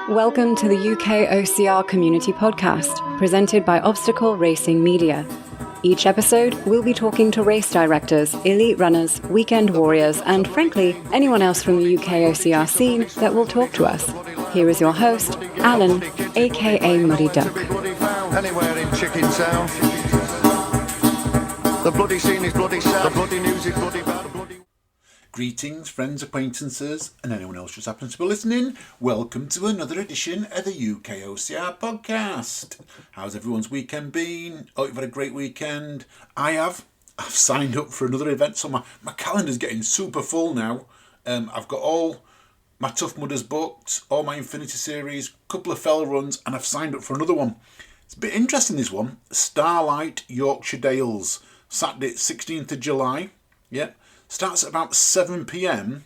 Welcome to the UKOCR Community Podcast, presented by Obstacle Racing Media. Each episode, we'll be talking to race directors, elite runners, weekend warriors, and frankly, anyone else from the UKOCR scene that will talk to us. Here is your host, Alan, aka Muddy Duck. Anywhere in Chicken Town. The bloody scene is bloody sad. The bloody news is bloody bad. Greetings, friends, acquaintances, and anyone else just happens to be listening. Welcome to another edition of the UKOCR podcast. How's everyone's weekend been? Oh, you've had a great weekend. I've signed up for another event, so my calendar's getting super full now. I've got all my Tough Mudders booked, all my Infinity Series, couple of fell runs, and I've signed up for another one. It's a bit interesting, this one. Starlight Yorkshire Dales, Saturday 16th of July. Yep. Starts at about 7 p.m,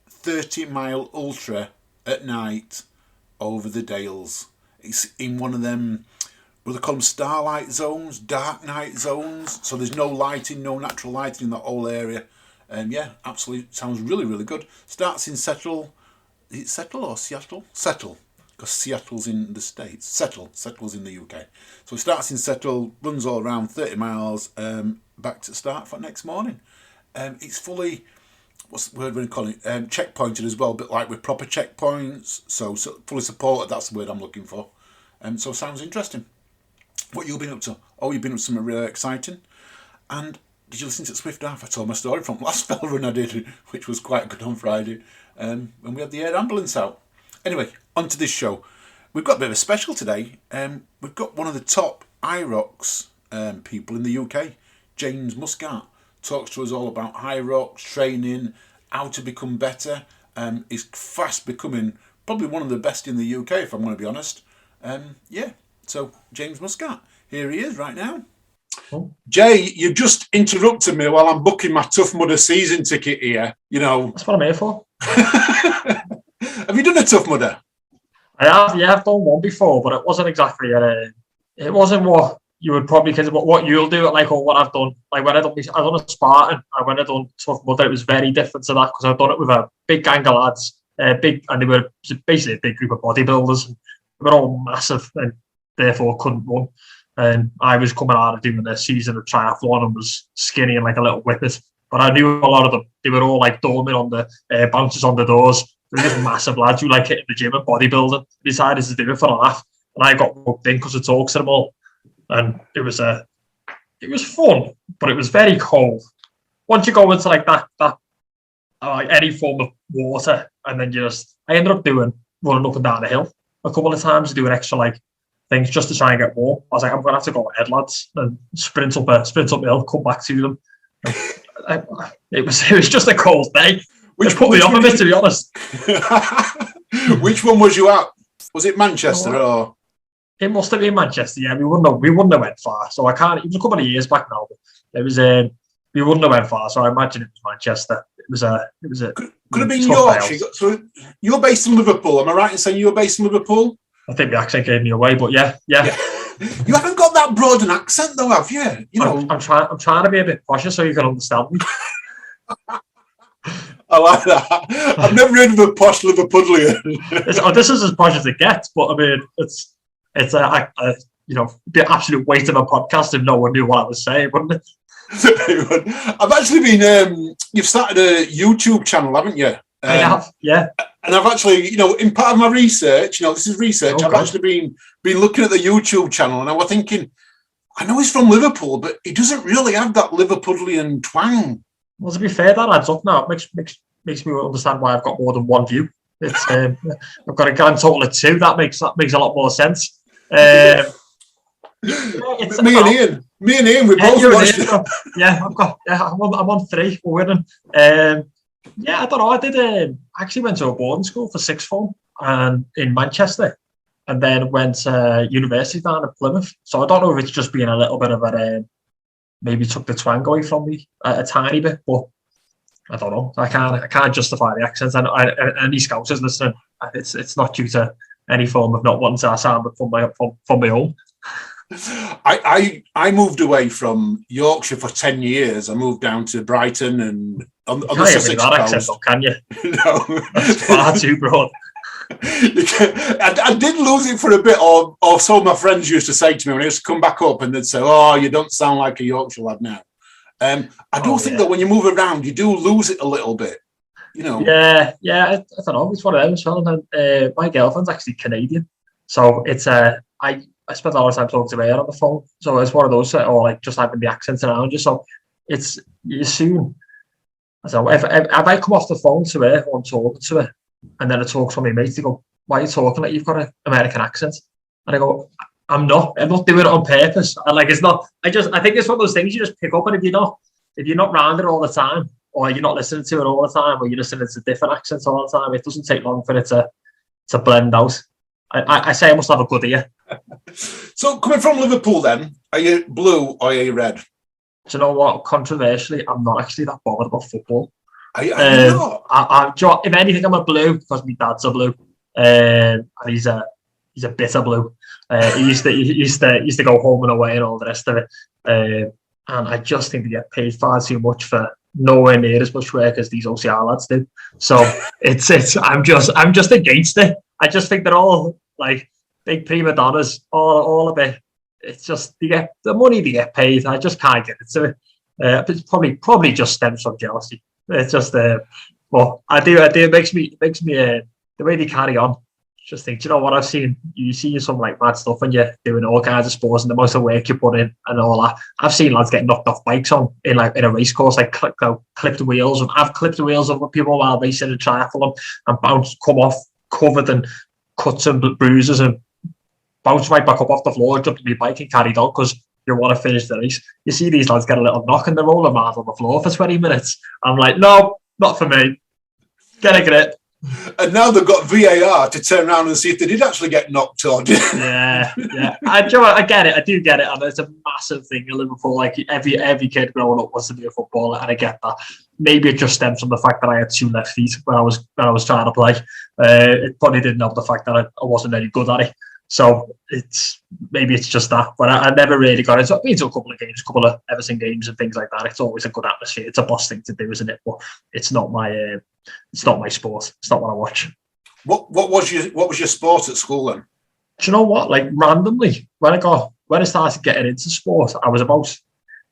30-mile ultra at night over the Dales. It's in one of them, what they call them, starlight zones, dark night zones. So there's no lighting, no natural lighting in that whole area. Yeah, absolutely, sounds really, really good. Starts in Settle. Is it Settle or Seattle? Settle, because Seattle's in the States. Settle's in the UK. So it starts in Settle, runs all around 30 miles, back to start for next morning. It's fully, what's the word we're calling it? Checkpointed as well, but like with proper checkpoints. So fully supported, that's the word I'm looking for. So sounds interesting. What you've been up to? Oh, you've been up to something really exciting. And did you listen to Swift Half? I told my story from last fell run I did, which was quite good on Friday. When we had the air ambulance out. Anyway, on to this show. We've got a bit of a special today. We've got one of the top Hyrox people in the UK, James Muscart. Talks to us all about Hyrox, training, how to become better. He's fast becoming probably one of the best in the UK, if I'm going to be honest. So James Muscart, here he is right now. Oh. Jay, you've just interrupted me while I'm booking my Tough Mudder season ticket here. You know, that's what I'm here for. Have you done a Tough Mudder? I have, yeah, I've done one before, but it wasn't exactly, it wasn't what you would probably consider what you'll do, or what I've done. Like when I've done a Spartan, and when I done Tough Mudder, it was very different to that because I've done it with a big gang of lads, and they were basically a big group of bodybuilders. They were all massive and therefore couldn't run. And I was coming out of doing a season of triathlon and was skinny and like a little whippet. But I knew a lot of them. They were all like dormant on the bounces on the doors. They were just massive lads who like hitting the gym and bodybuilding. Decided to do it for a laugh, and I got roped in because of talks to them all. And it was fun, but it was very cold. Once you go into like that any form of water, and then I ended up running up and down the hill a couple of times, doing extra like things just to try and get warm. I was like, I'm gonna have to go ahead, lads, and sprint up the hill, come back to them. It was just a cold day, which put me off a bit, to be honest. Which one was you at? Was it Manchester or? It must have been Manchester, yeah. We wouldn't have went far, so I can't. It was a couple of years back now, but it was we wouldn't have went far, so I imagine it was Manchester. It was a could have been Yorkshire. So you're based in Liverpool. Am I right in saying you're based in Liverpool? I think the accent gave me away, but yeah. You haven't got that broad accent though, have you? You know, I'm trying to be a bit posher so you can understand me. I like that. I've never heard of a posh Liverpudlian. This is as posh as it gets, but I mean, it's the absolute waste of a podcast if no one knew what I was saying, wouldn't it? I've actually been. You've started a YouTube channel, haven't you? I have, yeah. And I've actually, in part of my research, this is research. I've actually been looking at the YouTube channel, and I was thinking, I know he's from Liverpool, but he doesn't really have that Liverpudlian twang. Well, to be fair, that adds up now. It makes me understand why I've got more than one view. It's I've got a grand total of 2. That makes a lot more sense. Me and Ian, we both watched it. Yeah, I'm on 3. We're winning. I don't know. I did. Actually went to a boarding school for sixth form and in Manchester, and then went to university down at Plymouth. So I don't know if it's just being a little bit of maybe took the twang away from me a tiny bit, but I don't know. I can't justify the accents. And any Scousers listening, it's not due to any form of not wanting to sound from my own. I moved away from Yorkshire for 10 years. I moved down to Brighton and on the Can't get rid Sussex of that accent, coast. though, can you? No. That's far too broad. I did lose it for a bit, or some of my friends used to say to me when I used to come back up, and they'd say, "Oh, you don't sound like a Yorkshire lad now." I do think that when you move around, you do lose it a little bit, you know. Yeah, I don't know. It's one of them as well. And my girlfriend's actually Canadian, so it's I spent a lot of time talking to her on the phone, so it's one of those, or like just having the accents around you. So it's you assume. So if I come off the phone to her, or I'm talking to her, and then I talk to my mates, they go, "Why are you talking like you've got an American accent?" And I go, I'm not doing it on purpose. And like, it's not, I think it's one of those things you just pick up, and if you're not round it all the time, or you're not listening to it all the time, or you're listening to different accents all the time, it doesn't take long for it to blend out. I say I must have a good ear. So coming from Liverpool then, are you blue or are you red? Do you know what? Controversially, I'm not actually that bothered about football. Are you not? If anything, I'm a blue because my dad's a blue, and he's a bitter blue. He used to go home and away and all the rest of it. And I just think they get paid far too much for nowhere near as much work as these OCR lads do. So I'm just against it. I just think they're all like big prima donnas, all a bit. It's just they get the money they get paid. I just can't get into it. It's probably just stems from jealousy. It's just well, I do. It makes me the way they carry on. Just think, you know what, you see some like mad stuff when you're doing all kinds of sports and the amount of work you put in and all that. I've seen lads get knocked off bikes in a race course, like clipped wheels. I've clipped the wheels of people while racing a triathlon and come off covered in cuts and bruises and bounce right back up off the floor, jumped on my bike and carried on because you want to finish the race. You see these lads get a little knock and they're rolling mad on the floor for 20 minutes. I'm like, no, not for me. Get a grip. And now they've got VAR to turn around and see if they did actually get knocked on. yeah. I get it. I do get it. And it's a massive thing in Liverpool. Like every kid growing up wants to be a footballer, and I get that. Maybe it just stems from the fact that I had 2 left feet when I was trying to play. It probably didn't help the fact that I wasn't very good at it. So maybe it's just that. But I never really got into it. I've been to a couple of games, a couple of Everton games and things like that. It's always a good atmosphere. It's a boss thing to do, isn't it? But it's not my sport. It's not what I watch. What was your sport at school then? Do you know what? Like randomly, when I started getting into sport, I was about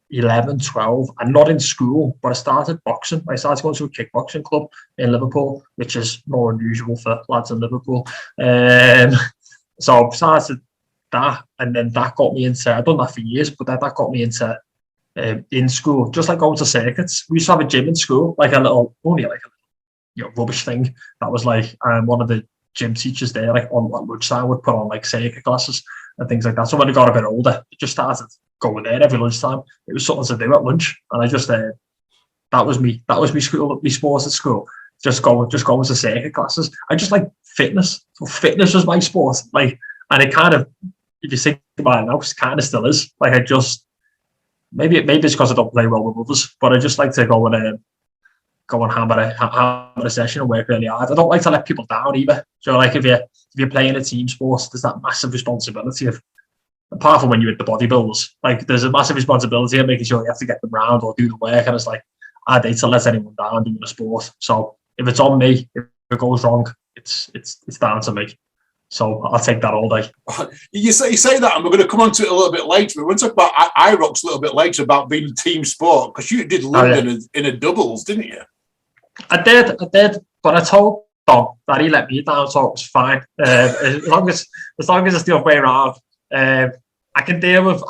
11, 12. I'm not in school, but I started boxing. I started going to a kickboxing club in Liverpool, which is more unusual for lads in Liverpool. So I started that, and then that got me into, I've done that for years, but that got me into in school, just like going to circuits. We used to have a gym in school, like only a rubbish thing. That was like one of the gym teachers there, like on lunchtime, would put on like circuit classes and things like that. So when I got a bit older, I just started going there every lunchtime. It was something to do at lunch, and I just that was me school, my sports at school. Just going to circuit classes. I just like fitness. So fitness was my sport. Like, and it kind of, if you think about it now, it kind of still is. Like, I just maybe it's because I don't play well with others, but I just like to go and hammer a session and work really hard. I don't like to let people down either. So like if you're playing a team sport, there's that massive responsibility of, apart from when you're at the bodybuilders, like there's a massive responsibility of making sure you have to get them round or do the work, and it's like I hate to let anyone down doing a sport. So if it's on me, if it goes wrong, it's down to me. So I'll take that all day. You say that, and we're going to come on to it a little bit later. We're going to talk about Hyrox a little bit later about being a team sport, because you did London in a doubles, didn't you? I did, but I told Dom that he let me down, so it was fine. As long as it's the other way around, I can deal with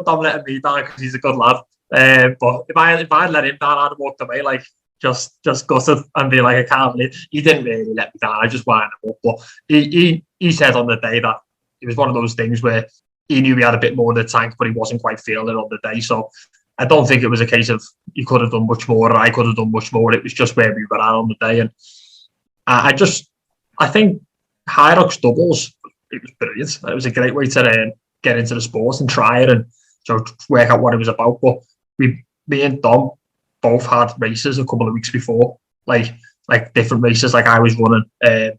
Dom letting me down because he's a good lad. But if I let him down, I'd have walked away like just gutted and be like, I can't believe he didn't really let me down. I just wound him up. But he said on the day that it was one of those things where he knew he had a bit more in the tank, but he wasn't quite feeling it on the day. So I don't think it was a case of you could have done much more or I could have done much more. It was just where we were at on the day. And I think Hyrox doubles, it was brilliant. It was a great way to get into the sport and try it and work out what it was about. But me and Dom both had races a couple of weeks before, like different races. Like I was running, I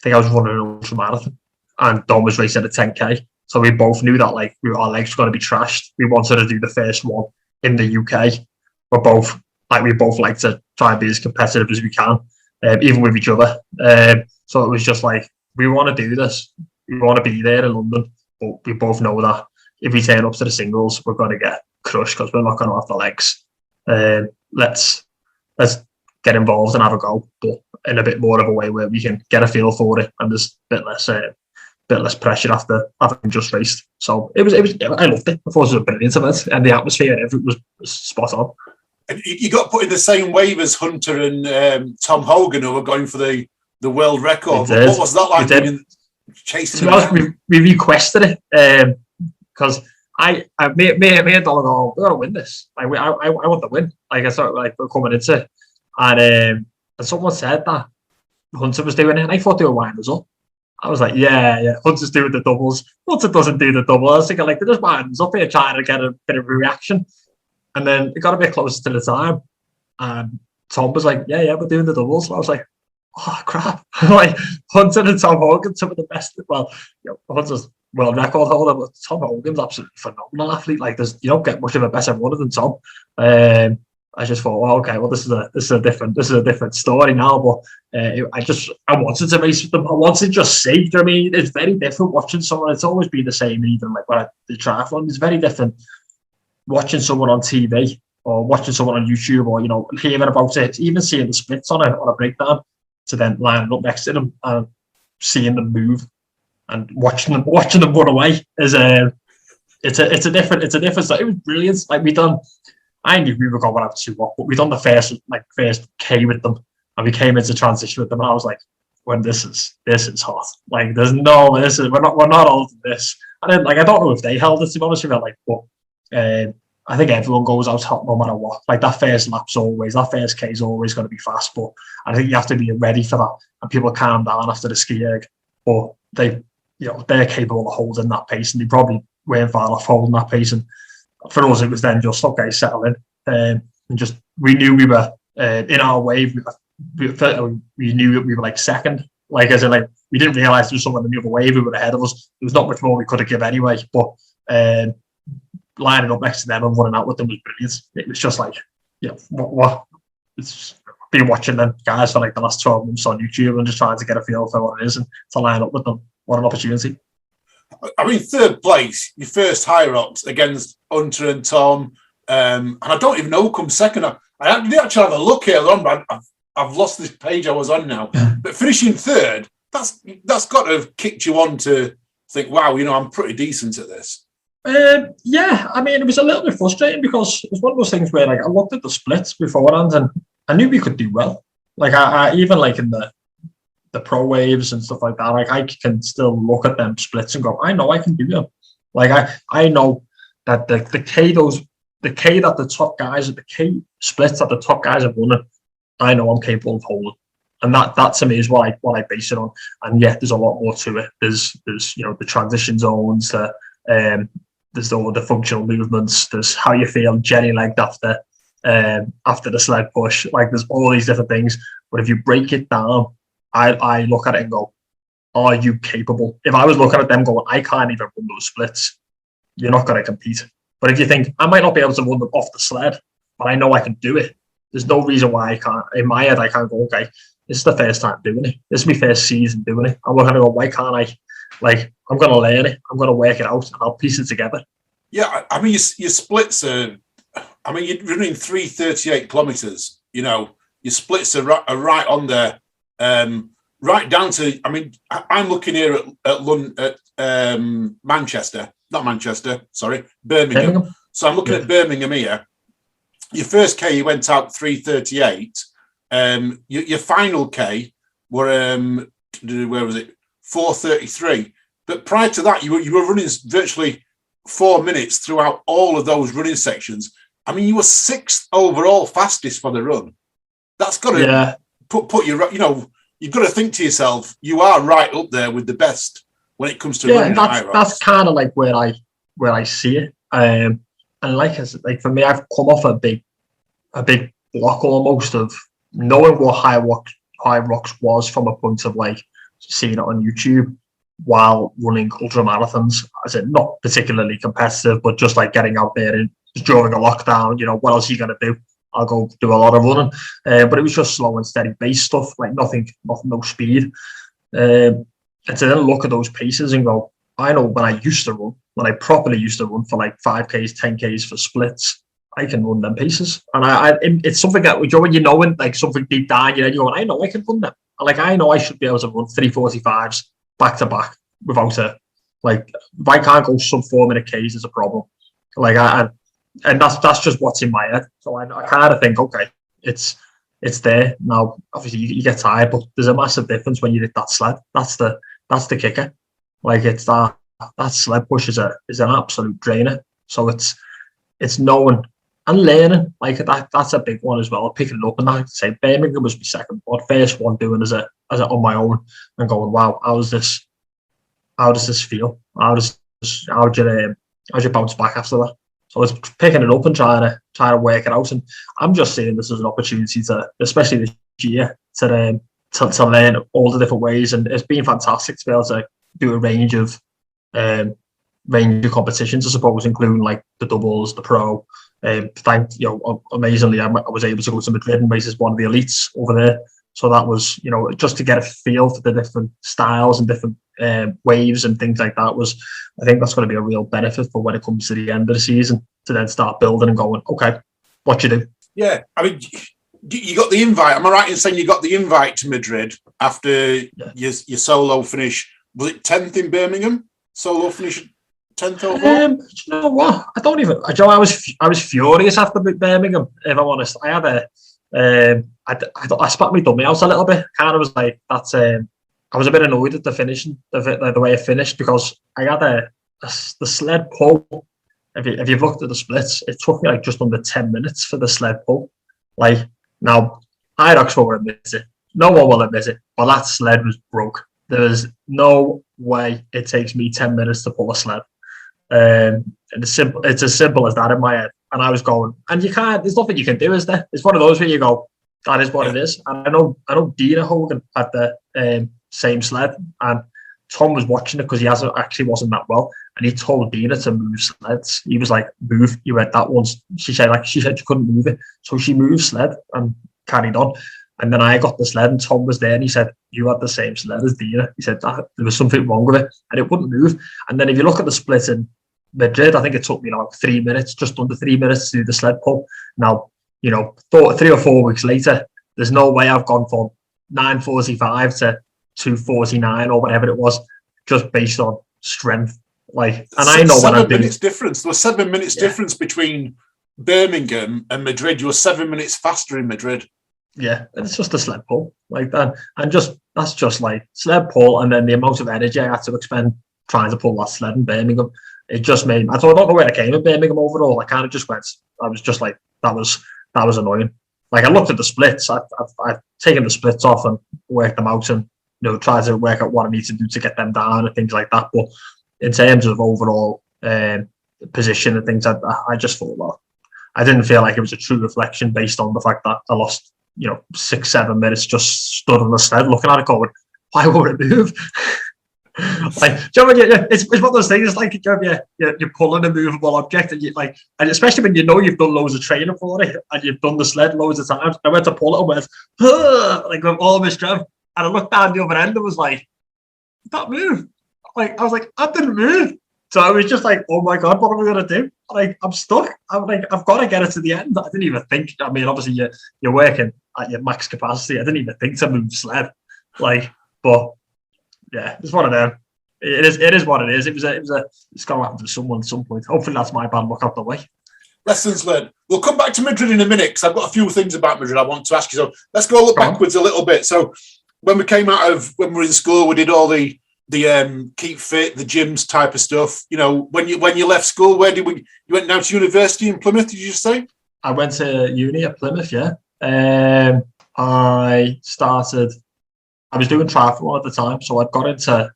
think I was running an ultra marathon, and Dom was racing a 10k. So we both knew that like our legs were going to be trashed. We wanted to do the first one in the UK. We're both like we both like to try and be as competitive as we can, even with each other. So it was just like, we want to do this. We want to be there in London, but we both know that if we turn up to the singles, we're going to get crushed because we're not going to have the legs. Let's get involved and have a go, but in a bit more of a way where we can get a feel for it, and there's a bit less pressure after having just raced. So it was. I loved it. I thought it was a brilliant event, and the atmosphere and everything was spot on. And you got put in the same wave as Hunter and Tom Hogan, who were going for the world record. What was that like? Chasing them? We requested it because me and Donald go, we're gonna win this. Like I want to win. Like I thought, like we're coming into, and someone said that Hunter was doing it, and I thought they were winding us up. I was like, yeah, Hunter's doing the doubles. Hunter doesn't do the double. I was thinking, like, they're just winding us up here trying to get a bit of a reaction. And then it got a bit closer to the time, and Tom was like, yeah, we're doing the doubles. And I was like, oh crap! Like Hunter and Tom Hogan, some of the best. Well, Hunter's world record holder, but Tom Hogan's absolutely phenomenal athlete. Like, you don't get much of a better runner than Tom. I just thought, well, okay, well, this is a different story now. But I wanted to race with them. I wanted to just see. I mean, it's very different watching someone. It's always been the same, even like when I did triathlon. It's very different watching someone on TV or watching someone on YouTube, or hearing about it, even seeing the splits on a breakdown, to then lining up next to them and seeing them move and watching them run away is it's a different. So it was brilliant. Like I knew we were going to have to walk, but we done the first K with them, and we came into transition with them, and I was like, when this is hot. Like we're not holding this. And then, like, I don't know if they held it, to be honest with you, but I think everyone goes out hot no matter what. Like that first K is always going to be fast, but I think you have to be ready for that. And people calm down after the ski erg, but they're capable of holding that pace, and they probably weren't far off holding that pace. And for us, it was then just, okay, settle in. And just, we knew we were in our wave. We knew that we were like second. Like, as in, like, we didn't realise there was someone in the other wave who were ahead of us. There was not much more we could have given anyway. But lining up next to them and running out with them was brilliant. It was just like, what? It's been watching them guys for like the last 12 months on YouTube and just trying to get a feel for what it is, and to line up with them. What an opportunity. I mean, third place, your first Hyrox against Hunter and Tom, and I don't even know who comes second. I did actually have a look here on, but I've lost this page I was on now. But finishing third, that's got to have kicked you on to think, wow, I'm pretty decent at this. Yeah, I mean, it was a little bit frustrating because it was one of those things where, like, I looked at the splits beforehand and I knew we could do well. Like, I even like in the pro waves and stuff like that, like, I can still look at them splits and go, I know I can do them. Like, I know that the K that the top guys, the K splits that the top guys have won, I know I'm capable of holding. And that to me is what I base it on. And yeah, there's a lot more to it. There's the transition zones, there's all the functional movements, there's how you feel jelly legged after the sled push. Like, there's all these different things. But if you break it down, I look at it and go, are you capable? If I was looking at them going, I can't even run those splits, you're not going to compete. But if you think, I might not be able to run them off the sled, but I know I can do it, there's no reason why I can't. In my head, I can't go, okay, this is the first time doing it. This is my first season doing it. I'm looking to go, why can't I? Like, I'm going to learn it. I'm going to work it out, and I'll piece it together. Yeah, I mean, your splits are, I mean, you're running 338 kilometres, your splits are right on there, right down to, I mean, I'm looking here at Manchester, not Manchester, sorry, Birmingham. So I'm looking at Birmingham here. Your first K, you went out 338. Your final K were, where was it? 4:33. But prior to that, you were running virtually 4 minutes throughout all of those running sections. I mean, you were sixth overall fastest for the run. That's got to put you, you've got to think to yourself, you are right up there with the best when it comes to running. That's kind of like where I see it. And like for me, I've come off a big block almost of knowing what Hyrox was from a point of like seeing it on YouTube while running ultra marathons. As in, not particularly competitive, but just like getting out there and during a lockdown, what else are you going to do? I'll go do a lot of running. But it was just slow and steady base stuff, like nothing, no speed. And to then look at those paces and go, I know when I properly used to run for like 5Ks, 10Ks for splits, I can run them paces. And it's something that, when you know, like something deep down, you're going, I know I can run them. Like, I know I should be able to run 3:45s back to back without like, if I can't go sub 4-minute Ks, it's a problem. Like, and that's just what's in my head. So I kind of think, okay, it's there now. Obviously, you get tired, but there's a massive difference when you hit that sled. That's the kicker. Like, it's that sled push is an absolute drainer. So it's knowing and learning. Like, that's a big one as well. Picking it up, and I say Birmingham was my second one. First one doing as a on my own and going, wow, how does this feel? How do you bounce back after that? So it's picking it up and trying to work it out. And I'm just seeing this as an opportunity to, especially this year, to learn all the different ways. And it's been fantastic to be able to do a range of competitions, I suppose, including like the doubles, the pro. Amazingly, I was able to go to Madrid and race as one of the elites over there. So that was, just to get a feel for the different styles and different waves and things like that I think that's going to be a real benefit for when it comes to the end of the season, to then start building and going, okay, what you do? Yeah, I mean, you got the invite. Am I right in saying you got the invite to Madrid after your solo finish? Was it 10th in Birmingham? Solo finish 10th overall? You know what? I don't even. Joe, I was furious after Birmingham. If I'm honest, I had I spat my dummy out a little bit. Kind of was like that's. I was a bit annoyed at the finishing, the way it finished, because I had the sled pull. If you've looked at the splits, it took me like just under 10 minutes for the sled pull. Like, now, Hyrox will admit it. No one will admit it, but that sled was broke. There is no way it takes me 10 minutes to pull a sled. And it's as simple as that in my head. And I was going, and you can't, there's nothing you can do, is there? It's one of those where you go, that is what it is. And I know Dina Hogan had the same sled, and Tom was watching it because he actually wasn't that well, and he told Dina to move sleds. He was like, move, you read that once. She said she couldn't move it, so she moved sled and carried on. And then I got the sled, and Tom was there, and he said, you had the same sled as Dina. He said that there was something wrong with it, and it wouldn't move. And then if you look at the split in Madrid, I think it took me like 3 minutes, just under 3 minutes to do the sled pull. Now, 3 or 4 weeks later, there's no way I've gone from 9:45 to 2:49 or whatever it was, just based on strength. Like, and I know when I do. 7 minutes difference. There was 7 minutes difference between Birmingham and Madrid. You were 7 minutes faster in Madrid. Yeah, it's just a sled pull like that, and that's just like sled pull, and then the amount of energy I had to expend trying to pull that sled in Birmingham. It just made. I don't know where I came in Birmingham overall. I kind of just went. I was just like, that was annoying. Like, I looked at the splits. I've taken the splits off and worked them out, and try to work out what I need to do to get them down and things like that. But in terms of overall position and things, I just thought, well, I didn't feel like it was a true reflection based on the fact that I lost, 6-7 minutes just stood on the sled looking at it going, why won't it move? Like, it's one of those things, like, you're pulling a movable object, and and especially when you've done loads of training for it and you've done the sled loads of times. I went to pull it and went, like, with all my strength. And I looked down the other end and was like, that move. Like, I was like, that didn't move. So I was just like, oh my God, what am I going to do? Like, I'm stuck. I'm like, I've got to get it to the end. I didn't even think. I mean, obviously you're working at your max capacity. I didn't even think to move sled. Like, but yeah, it's one of them. It is what it is. It's got to happen to someone at some point. Hopefully that's my bad luck out the way. Lessons learned. We'll come back to Madrid in a minute, because I've got a few things about Madrid I want to ask you. So let's go backwards a little bit. So when we were in school, we did all the keep fit, the gyms type of stuff. When you left school, where you went down to university in Plymouth? Did you say? I went to uni at Plymouth. Yeah. I was doing triathlon at the time, so I got into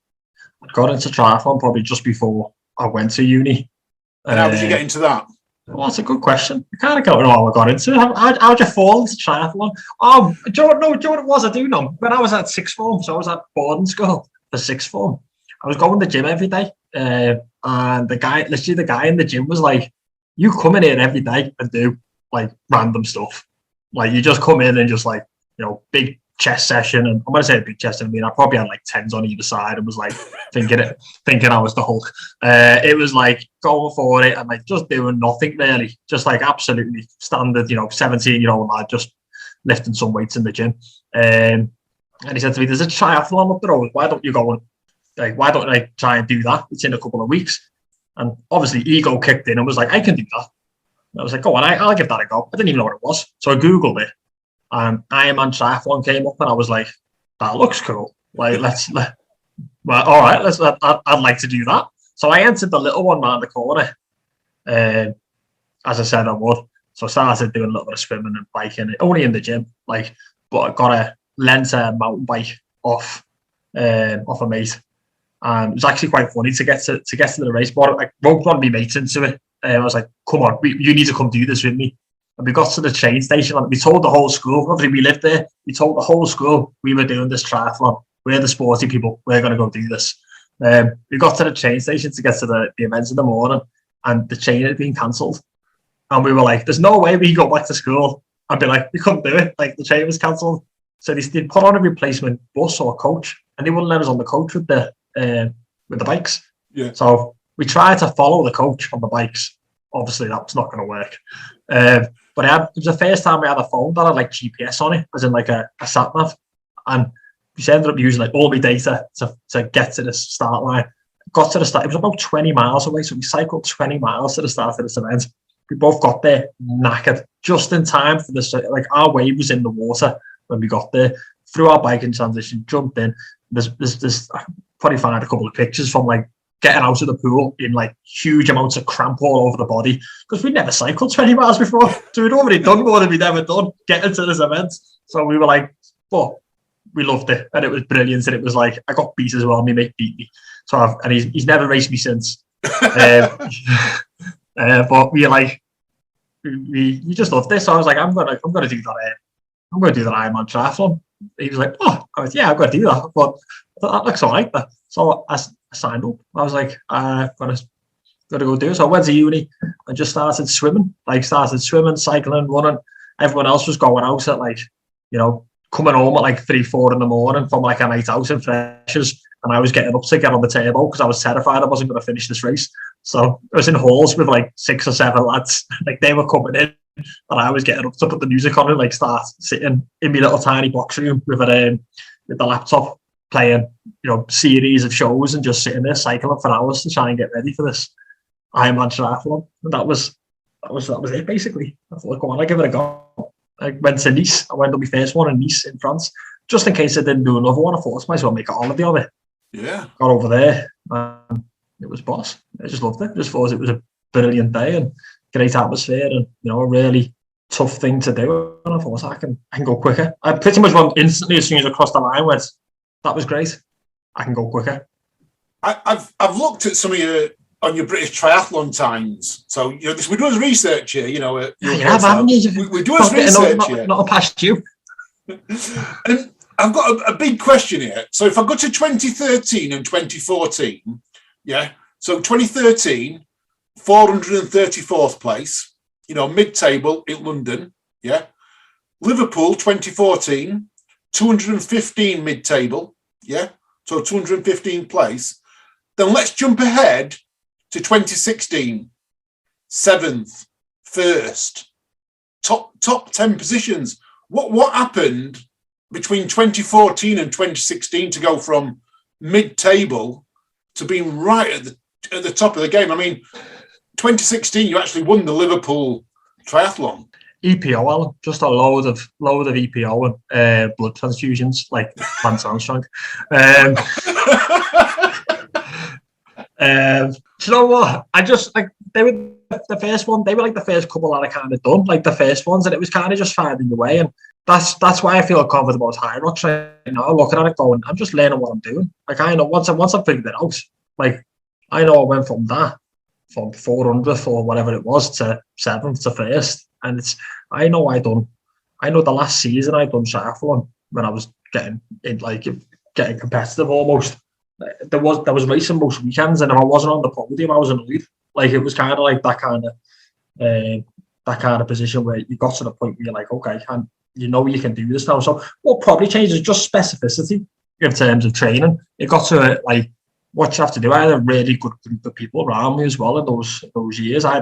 triathlon probably just before I went to uni. And how did you get into that? Well, that's a good question. I kind of don't know how I got into it. How'd you fall into triathlon? Do you know what it was? I do know. When I was at sixth form, so I was at boarding school for sixth form, I was going to the gym every day. And the guy in the gym was like, you come in here every day and do like random stuff. Like you just come in and just like, you know, big chest session. And I'm going to say a big chest, I mean, I probably had like 10s on either side and was like thinking I was the Hulk. It was like going for it and like just doing nothing really. Just like absolutely standard, you know, 17-year-old lad just lifting some weights in the gym. And he said to me, there's a triathlon up the road. Why don't you go and like, why don't I try and do that? It's in a couple of weeks. And obviously ego kicked in and was like, I can do that. And I was like, go on, I'll give that a go. I didn't even know what it was. So I Googled it. And Ironman Triathlon came up and I was like, that looks cool. Like, all right, I'd like to do that. So I entered the little one around the corner. As I said, I would. So I started doing a little bit of swimming and biking, only in the gym. Like, but I got a Lenta mountain bike off a mate. And it was actually quite funny to get to the race. But I roped one of my mates into it. I was like, come on, you need to come do this with me. And we got to the train station and we told the whole school, obviously we lived there, we told the whole school we were doing this triathlon. We're the sporty people, we're going to go do this. We got to the train station to get to the events in the morning and the train had been cancelled. And we were like, there's no way we can go back to school and be like, we couldn't do it, like the train was cancelled. So they put on a replacement bus or coach and they wouldn't let us on the coach with the bikes. Yeah. So we tried to follow the coach on the bikes. Obviously, that was not going to work. But it was the first time we had a phone that had like GPS on it, as in like a sat nav. And we ended up using like all my data to get to the start line. Got to the start, it was about 20 miles away. So we cycled 20 miles to the start of this event. We both got there knackered, just in time for this. Like our wave was in the water when we got there. Threw our bike in transition, jumped in. There's I probably find a couple of pictures from like getting out of the pool in like huge amounts of cramp all over the body because we'd never cycled 20 miles before. So we'd already done more than we'd ever done getting to this event. So we were like, but we loved it and it was brilliant. And it was like, I got beat as well. My mate beat me. So he's never raced me since. But we like, we just loved this. So I was like, I'm gonna do that. I'm gonna do that Ironman triathlon. He was like, oh, I was, yeah, I'm gonna do that. But that looks all right. So I signed up. I was like, I'm gonna go do it. So I went to uni and just started swimming. Cycling, running. Everyone else was going out at like, you know, coming home at like 3-4 in the morning from like a night out in Freshers. And I was getting up to get on the turbo because I was terrified I wasn't going to finish this race. So I was in halls with like 6 or 7 lads. Like they were coming in and I was getting up to put the music on and like start sitting in my little tiny box room with the laptop playing, you know, series of shows and just sitting there cycling for hours to try and get ready for this Ironman triathlon. And that was it basically. I thought, come on, I'll give it a go. I went to Nice. I went on my first one in Nice in France. Just in case I didn't do another one, I thought I might as well make a holiday of it. Yeah. Got over there and it was boss. I just loved it. I just thought it was a brilliant day and great atmosphere and, you know, a really tough thing to do. And I thought I can go quicker. I pretty much went instantly as soon as I crossed the line, went, that was great. I can go quicker. I've looked at some of your on your British triathlon times. So you know, we do as research here. You know, haven't you? We do as research here. Not past you. And I've got a big question here. So if I go to 2013 and 2014, yeah. So 2013, 434th place. You know, mid-table in London. Yeah. Liverpool 2014, 215 mid-table. Yeah, so 215 place. Then let's jump ahead to 2016. 7th, 1st, top 10 positions. What happened between 2014 and 2016 to go from mid-table to being right at the top of the game? I mean, 2016 you actually won the Liverpool triathlon. EPO, Alan. Just a load of EPO and blood transfusions, like Lance Armstrong. Do you know what? I just like they were the first one. They were like the first couple that I kind of done, like the first ones, and it was kind of just finding the way. And that's why I feel confident about Hyrox right now. Looking at it, going, I'm just learning what I'm doing. Like I know once I figured it out, like I know I went from 400th or whatever it was to 7th to 1st. And I know the last season I done triathlon when I was getting competitive almost. There was racing most weekends, and if I wasn't on the podium, I was annoyed. Like it was kind of like that kind of that kind of position where you got to the point where you're like, okay, and you know you can do this now. So what probably changed is just specificity in terms of training. It got to like what you have to do. I had a really good group of people around me as well in those years. I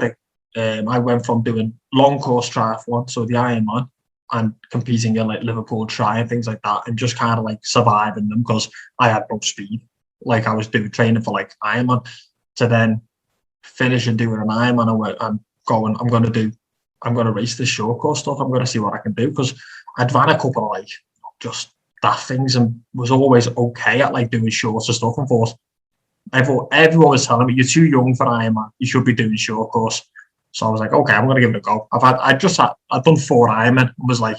went from doing long course triathlon, so the Ironman, and competing in like Liverpool Tri and things like that, and just kind of like surviving them because I had no speed. Like I was doing training for like Ironman, to then finish and doing an Ironman and going, I'm going to race this short course stuff. I'm going to see what I can do, because I'd ran a couple of like just daft things and was always okay at like doing shorter stuff. And thought everyone was telling me, you're too young for Ironman. You should be doing short course. So I was like, okay, I'm going to give it a go. I'd done 4 Ironman and was like,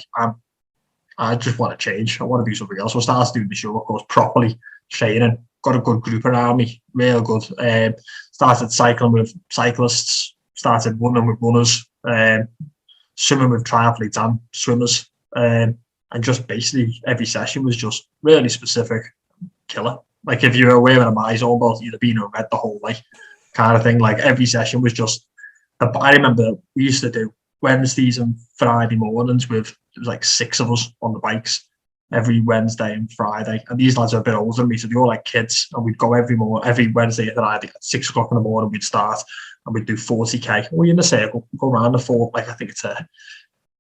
I just want to change. I want to do something else. So I started doing the short course properly, training, got a good group around me, real good. Started cycling with cyclists, started running with runners, swimming with triathletes and swimmers. And just basically every session was just really specific, killer. Like if you were wearing a MyZone belt, you'd have been in red the whole way, kind of thing. Like every session was just, I remember we used to do Wednesdays and Friday mornings it was like 6 of us on the bikes every Wednesday and Friday. And these lads are a bit older than me, so they were like kids. And we'd go every Wednesday and Friday at 6 o'clock in the morning, we'd start and we'd do 40k. We're in a circle, go around I think it's a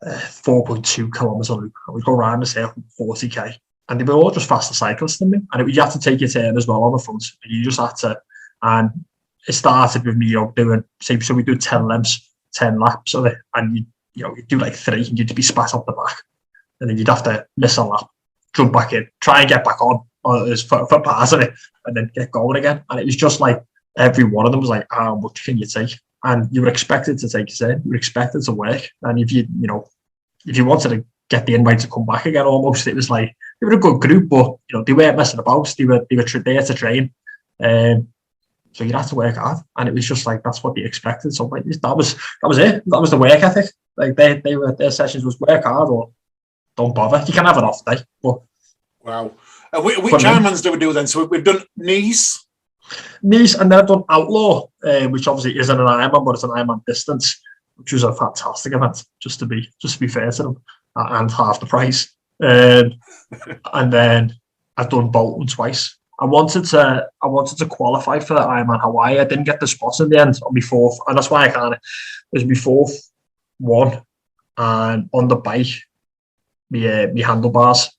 4.2 kilometre loop. And we'd go around the circle 40k. And they were all just faster cyclists than me. And you have to take your turn as well on the front. And you just had to, and it started with me doing, so we do 10 lengths, 10 laps of it, and you'd do like 3 and you'd be spat off the back. And then you'd have to miss a lap, jump back in, try and get back on for part of it, and then get going again. And it was just like every one of them was like, how much can you take? And you were expected to take your turn, you were expected to work. And if you wanted to get the invite to come back again, almost, it was like they were a good group, but they weren't messing about. They were there to train. So you'd have to work hard, and it was just like that's what they expected. So like that was it. That was the work ethic. Like their sessions was work hard or don't bother. You can have an off day. But wow, which Ironmans do we do then? So we've done Nice, and then I've done Outlaw, which obviously isn't an Ironman, but it's an Ironman distance, which was a fantastic event. Just to be fair to them, and half the price. And then I've done Bolton twice. I wanted to qualify for the Ironman Hawaii. I didn't get the spot in the end on my 4th, and that's why it was my 4th one. And on the bike, my handlebars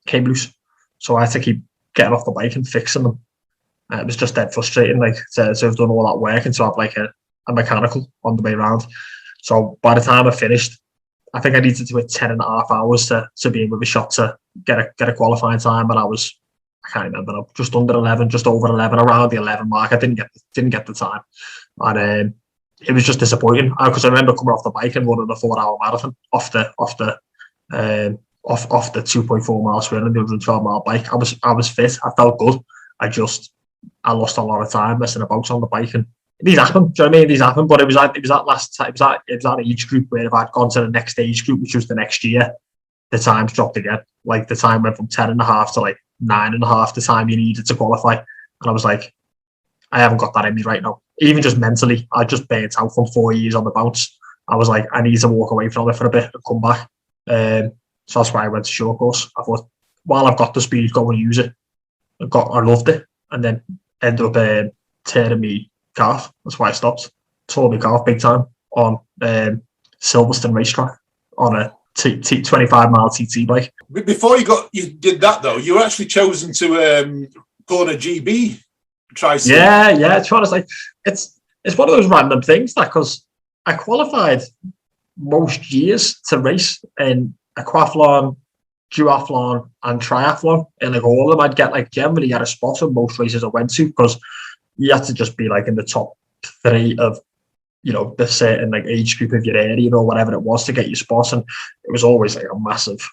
came loose, so I had to keep getting off the bike and fixing them. It was just dead frustrating, like to have done all that work and to have like a mechanical on the way around. So by the time I finished, I think I needed to do 10.5 hours to be in with a shot to get a qualifying time, and I can't remember now, just under 11, just over 11, around the 11 mark. I didn't get the time, and it was just disappointing because I remember coming off the bike and running a 4-hour marathon off the 2.4 mile swim and the 112 mile bike. I was fit, I felt good. I lost a lot of time messing about on the bike, and these happen. Do you know what I mean? These happen, but it was that age group where if I'd gone to the next age group, which was the next year, the times dropped again. Like the time went from 10.5 to like 9.5, the time you needed to qualify. And I was like, I haven't got that in me right now. Even just mentally, I just burnt out from 4 years on the bounce. I was like, I need to walk away from it for a bit and come back. So that's why I went to short course. I thought, while I've got the speed, go and use it. I loved it. And then ended up tearing me calf. That's why I stopped. Tore me calf big time on Silverstone racetrack on a 25 mile TT bike. Before you did that though, you were actually chosen to go on a GB tricycle. Yeah. It's honest, like it's one of those random things that because I qualified most years to race in aquathlon, duathlon, and triathlon, and like all of them, I'd get like generally had a spot in most races I went to because you had to just be like in the top 3 of the certain like age group of your area or whatever it was to get your spot, and it was always like a massive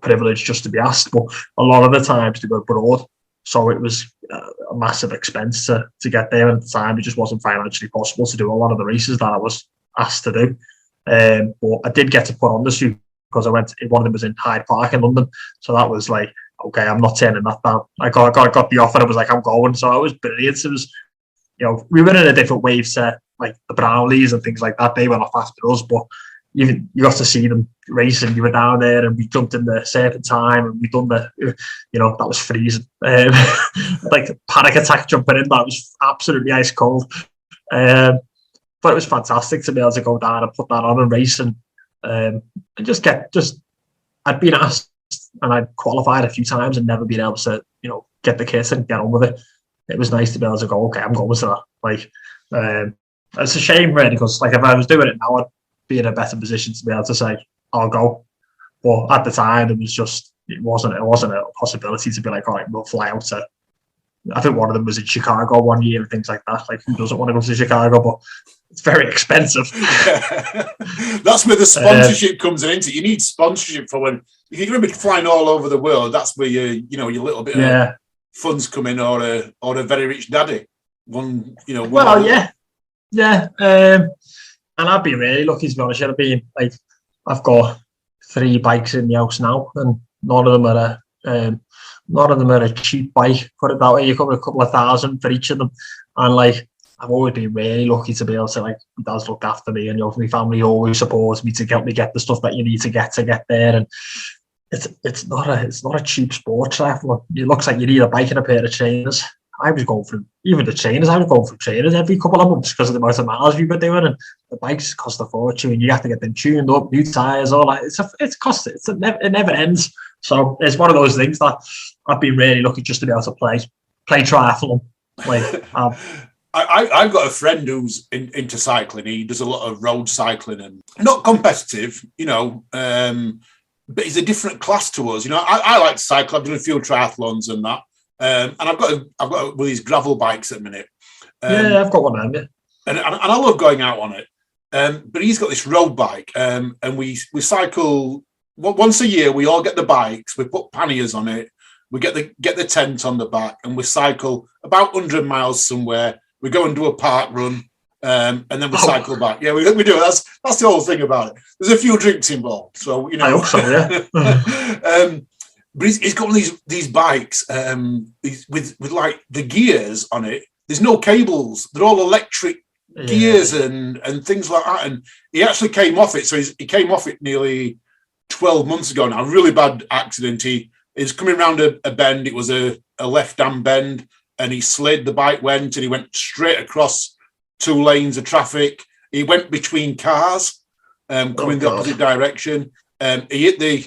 privilege just to be asked. But a lot of the times they were abroad, so it was a massive expense to get there. And at the time, it just wasn't financially possible to do a lot of the races that I was asked to do. But I did get to put on the suit because I went. One of them was in Hyde Park in London, so that was like, okay, I'm not turning that down. I got the offer. I was like, I'm going. So it was brilliant. It was, we were in a different wave to like the Brownlees and things like that. They went off after us, but even you got to see them racing. You were down there, and we jumped in the serpentine, and we done the, that was freezing. Like panic attack jumping in, that was absolutely ice cold. But it was fantastic to be able to go down and put that on and race, and I'd been asked, and I'd qualified a few times and never been able to, get the kit and get on with it. It was nice to be able to go, okay, I'm going to that. Like, it's a shame really, because like if I was doing it now, I'd be in a better position to be able to say I'll go. But at the time, it wasn't a possibility to be like, all right, we'll fly out to. I think one of them was in Chicago one year and things like that. Like, who doesn't want to go to Chicago? But it's very expensive. That's where the sponsorship comes into. You need sponsorship for when if you're going to be flying all over the world. That's where your little bit of funds come in, or a very rich daddy. And I've been really lucky, to be honest. I've got 3 bikes in the house now, and none of them are a cheap bike. Put it that way, you cover a couple of thousand for each of them, and like I've always been really lucky to be able to, like, my dad's looked after me, and my family always supports me to help me get the stuff that you need to get there. And it's not a cheap sport. It looks like you need a bike and a pair of trainers. I was going through trainers every couple of months because of the amount of miles we were doing, and the bikes cost a fortune, and you have to get them tuned up, new tires, all that. It never ends. So it's one of those things that I've been really lucky just to be able to play triathlon. Like, I've got a friend who's into cycling. He does a lot of road cycling and not competitive, but he's a different class to us. I like to cycle. I've done a few triathlons and that. And I've got one of these gravel bikes at the minute. I've got one of them. And I love going out on it. But he's got this road bike, and we cycle once a year. We all get the bikes. We put panniers on it. We get the tent on the back, and we cycle about 100 miles somewhere. We go and do a park run, and then we cycle back. Yeah, we do. That's the whole thing about it. There's a few drinks involved, so I hope so. Yeah. But he's got one of these bikes with like the gears on it. There's no cables. They're all electric gears and things like that. And he actually came off it. So he came off it nearly 12 months ago now. A really bad accident. He was coming around a bend. It was a left-hand bend. And he slid. The bike went, and he went straight across 2 lanes of traffic. He went between cars coming the opposite direction. He hit the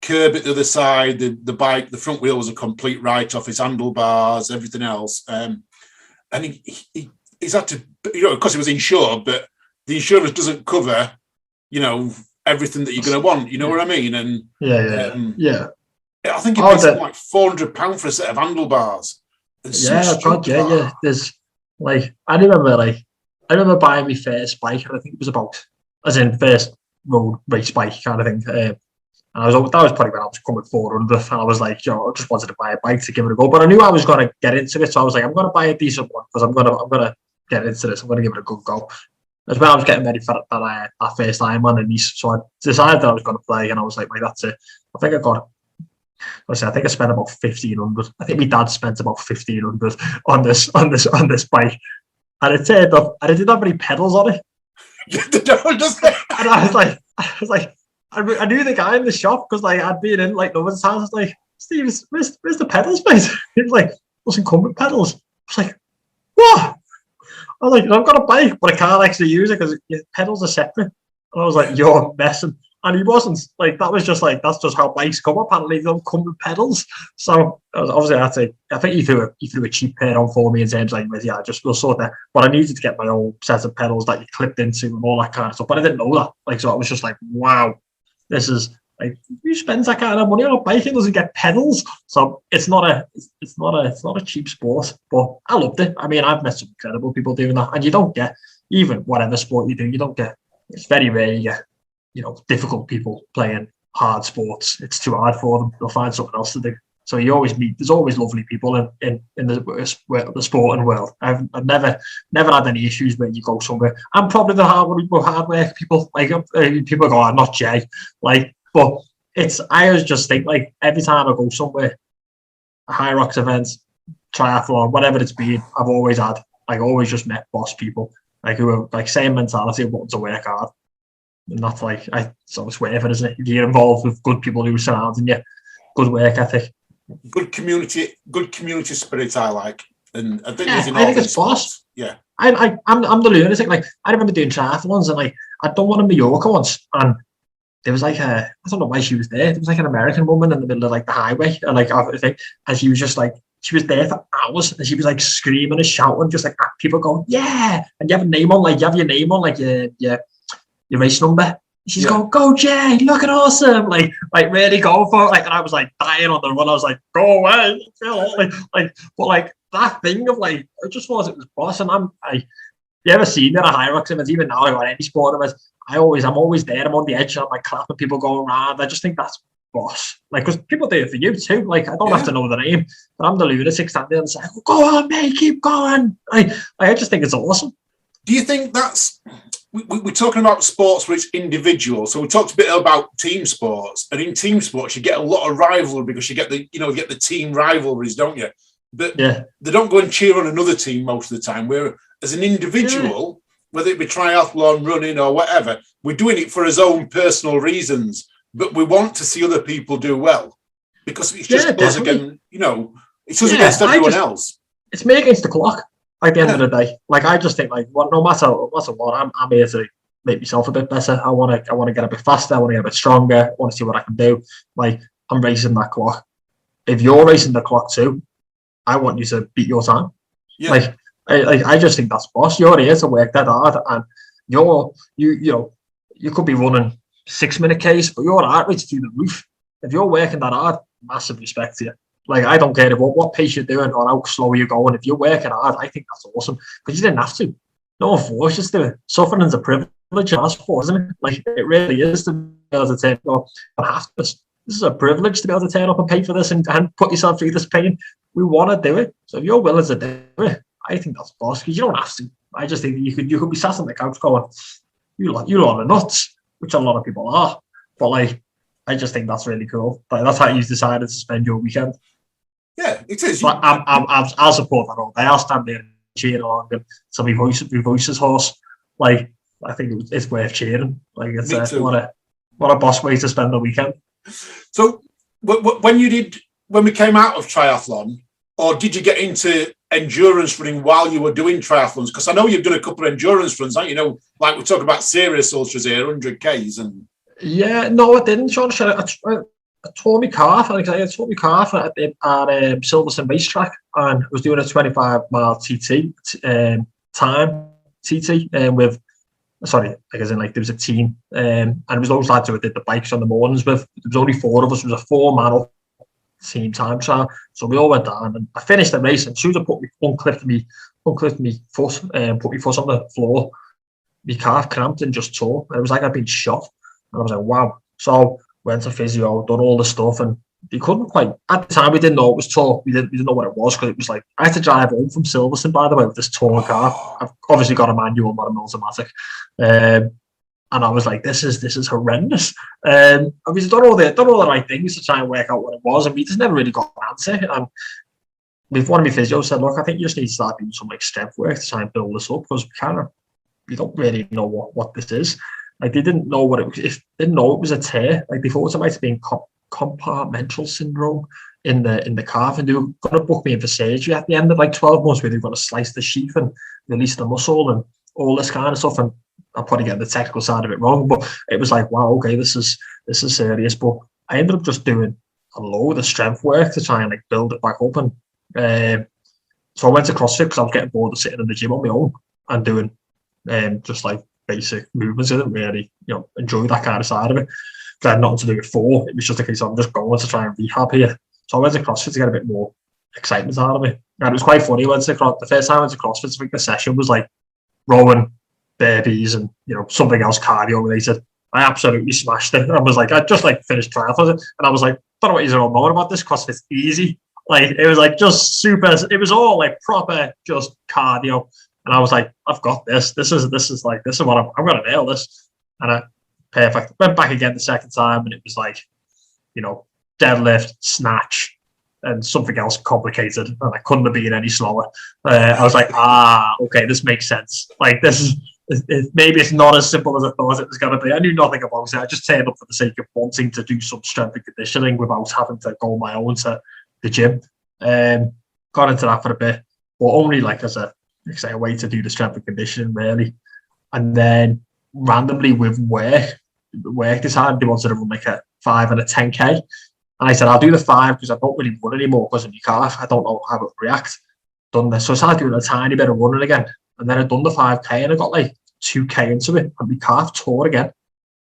curb at the other side. The bike, the front wheel was a complete write-off. His handlebars, everything else, and he's had to, because he was insured, but the insurance doesn't cover, everything that you're going to want. You know what I mean? And I think it pays like £400 for a set of handlebars. There's like I remember buying my first bike, and I think it was about, as in first road race bike kind of thing. And that was probably when I was coming 400, and I was like, I just wanted to buy a bike to give it a go. But I knew I was going to get into it, so I was like, I'm going to buy a decent one because I'm going to get into this. I'm going to give it a good go. As well, I was getting ready for that first Ironman in Nice, so I decided that I was going to play, and I was like, that's it. I think I spent about 1,500. I think my dad spent about 1,500 on this bike, and it turned up, and it didn't have any pedals on it. And I was like. I knew the guy in the shop because I'd been in numerous times. I was like, Steve, where's the pedals, mate? He was like, doesn't come with pedals. I was like, what? I was like, I've got a bike, but I can't actually use it because pedals are separate. And I was like, you're messing. And he wasn't. That was just that's just how bikes come. Apparently, they don't come with pedals. So obviously, I think he threw a cheap pair on for me in terms we'll sort that. But I needed to get my own set of pedals that you clipped into and all that kind of stuff. But I didn't know that. So I was just like, wow. This is who spends that kind of money on a bike and doesn't get pedals? So it's not a cheap sport, but I loved it. I mean, I've met some incredible people doing that, and you don't get, even whatever sport you do, it's very rare you get, difficult people playing hard sports. It's too hard for them. They'll find something else to do. So you always there's always lovely people in the sporting world. I've never had any issues when you go somewhere. I'm probably the hard work people. People go, I'm not Jay. But I always just think every time I go somewhere, a Hyrox event, triathlon, whatever it's been, I've always just met boss people. like who are like same mentality of wanting to work hard. And that's like, it's always worth it, isn't it? If you're involved with good people who are surrounding you, good work ethic. Good community spirit, I like. And I think Yeah, there's in I all think these it's boss. sports. Yeah. I'm the lunatic. Like, I remember doing triathlons, and like I'd done one in Mallorca once, and there was like I don't know why she was there. There was like an American woman in the middle of like the highway, and like I think, and she was just like, she was there for hours, and she was like screaming and shouting, just like at people going, yeah, and you have your name on like your race number. She's going, go Jay, look at awesome, like really go for it. Like, and I was like dying on the run. I was like, go away, but like that thing of like, I just thought it was boss. And you ever seen it at Hyrox events? Even now, I got any sport events, I'm always there. I'm on the edge, and I'm like clapping people going around. I just think that's boss. Like, because people do it for you too. Like, I don't have to know the name, but I'm the lunatic standing there and saying, go on, mate, keep going. I just think it's awesome. Do you think that's... We're talking about sports where it's individual. So we talked a bit about team sports, and in team sports you get a lot of rivalry because you get the team rivalries, don't you? But they don't go and cheer on another team most of the time. Where as an individual, whether it be triathlon, running, or whatever, we're doing it for his own personal reasons. But we want to see other people do well because it's just us against, it's us against everyone else. It's me against the clock. At the end of the day, like I just think, like, no matter what, I'm here to make myself a bit better. I want to get a bit faster. I want to get a bit stronger. I want to see what I can do. Like, I'm racing that clock. If you're racing the clock too, I want you to beat your time. Yeah. Like, I just think that's boss. You're here to work that hard, and you could be running 6-minute case, but your heart rate's through the roof. If you're working that hard, massive respect to you. Like, I don't care about what pace you're doing or how slow you're going. If you're working hard, I think that's awesome because you didn't have to. No one forced you to do it. Suffering's a privilege in our sport, isn't it? Like, it really is to be able to turn up and have this. This is a privilege to be able to turn up and pay for this and put yourself through this pain. We want to do it. So if you're willing to do it, I think that's boss because you don't have to. I just think that you could be sat on the couch going, you lot are nuts, which a lot of people are. But like, I just think that's really cool. Like, that's how you decided to spend your weekend. Yeah, it is. But I'll support that all day. I'll stand there and cheer along and so my voice is hoarse. Like, I think it's worth cheering. Like, it's what a boss way to spend the weekend. So when we came out of triathlon, or did you get into endurance running while you were doing triathlons? Because I know you've done a couple of endurance runs, haven't you? Like we're talking about serious ultras here, 100Ks and... Yeah, no, I didn't, Sean. I tore my calf. I tore my calf at Silverstone racetrack, and I was doing a 25-mile TT time TT with. Sorry, like as in like there was a team, and it was those lads who I did the bikes on the mornings with. There was only 4 of us. It was a 4-man team time trial, so we all went down, and I finished the race. And as soon as I unclipped my foot, and put my foot on the floor, my calf cramped and just tore. And it was like I'd been shot, and I was like, wow. So went to physio, done all the stuff, and they couldn't quite. At the time, we didn't know it was tore. We didn't know what it was because it was like I had to drive home from Silverstone, by the way, with this torn car. I've obviously got a manual, not an automatic, and I was like, "This is horrendous." And we've done all the right things to try and work out what it was, and we just never really got an answer. And one of my physios said, "Look, I think you just need to start doing some like step work to try and build this up because we don't really know what this is." Like, they didn't know what it was. If they didn't know it was a tear, like they thought it might have been compartmental syndrome in the calf, and they were going to book me in for surgery at the end of like 12 months, where they were going to slice the sheath and release the muscle and all this kind of stuff. And I'm probably getting the technical side of it wrong, but it was like, wow, okay, this is serious. But I ended up just doing a load of strength work to try and like build it back up. And so I went to CrossFit because I was getting bored of sitting in the gym on my own and doing just like basic movements. I didn't really, enjoy that kind of side of it. I had nothing to do with before. It was just a case of I'm just going to try and rehab here. So I went to CrossFit to get a bit more excitement out of it. And it was quite funny. The first time I went to CrossFit, I think the session was like rowing, burpees, and something else cardio related. I absolutely smashed it. I was like, I just like finished triathlon, and I was like, don't know what you're all knowing about this. CrossFit's easy. Like, it was like just super. It was all like proper, just cardio. And I was like, I've got this. This is what I'm going to nail this. And perfect. Went back again the second time, and it was like, deadlift, snatch, and something else complicated, and I couldn't have been any slower. I was like, okay, this makes sense. Like, this is, maybe it's not as simple as I thought it was going to be. I knew nothing about it. I just turned up for the sake of wanting to do some strength and conditioning without having to go on my own to the gym. Got into that for a bit, but only like as a way to do the strength and conditioning, really. And then randomly with work decided they wanted to run like a 5 and a 10K. And I said, I'll do the 5 because I don't really run anymore because of my calf. I don't know how it will react. Done this. So I started doing a tiny bit of running again. And then I'd done the 5K and I got like 2K into it. And my calf tore again.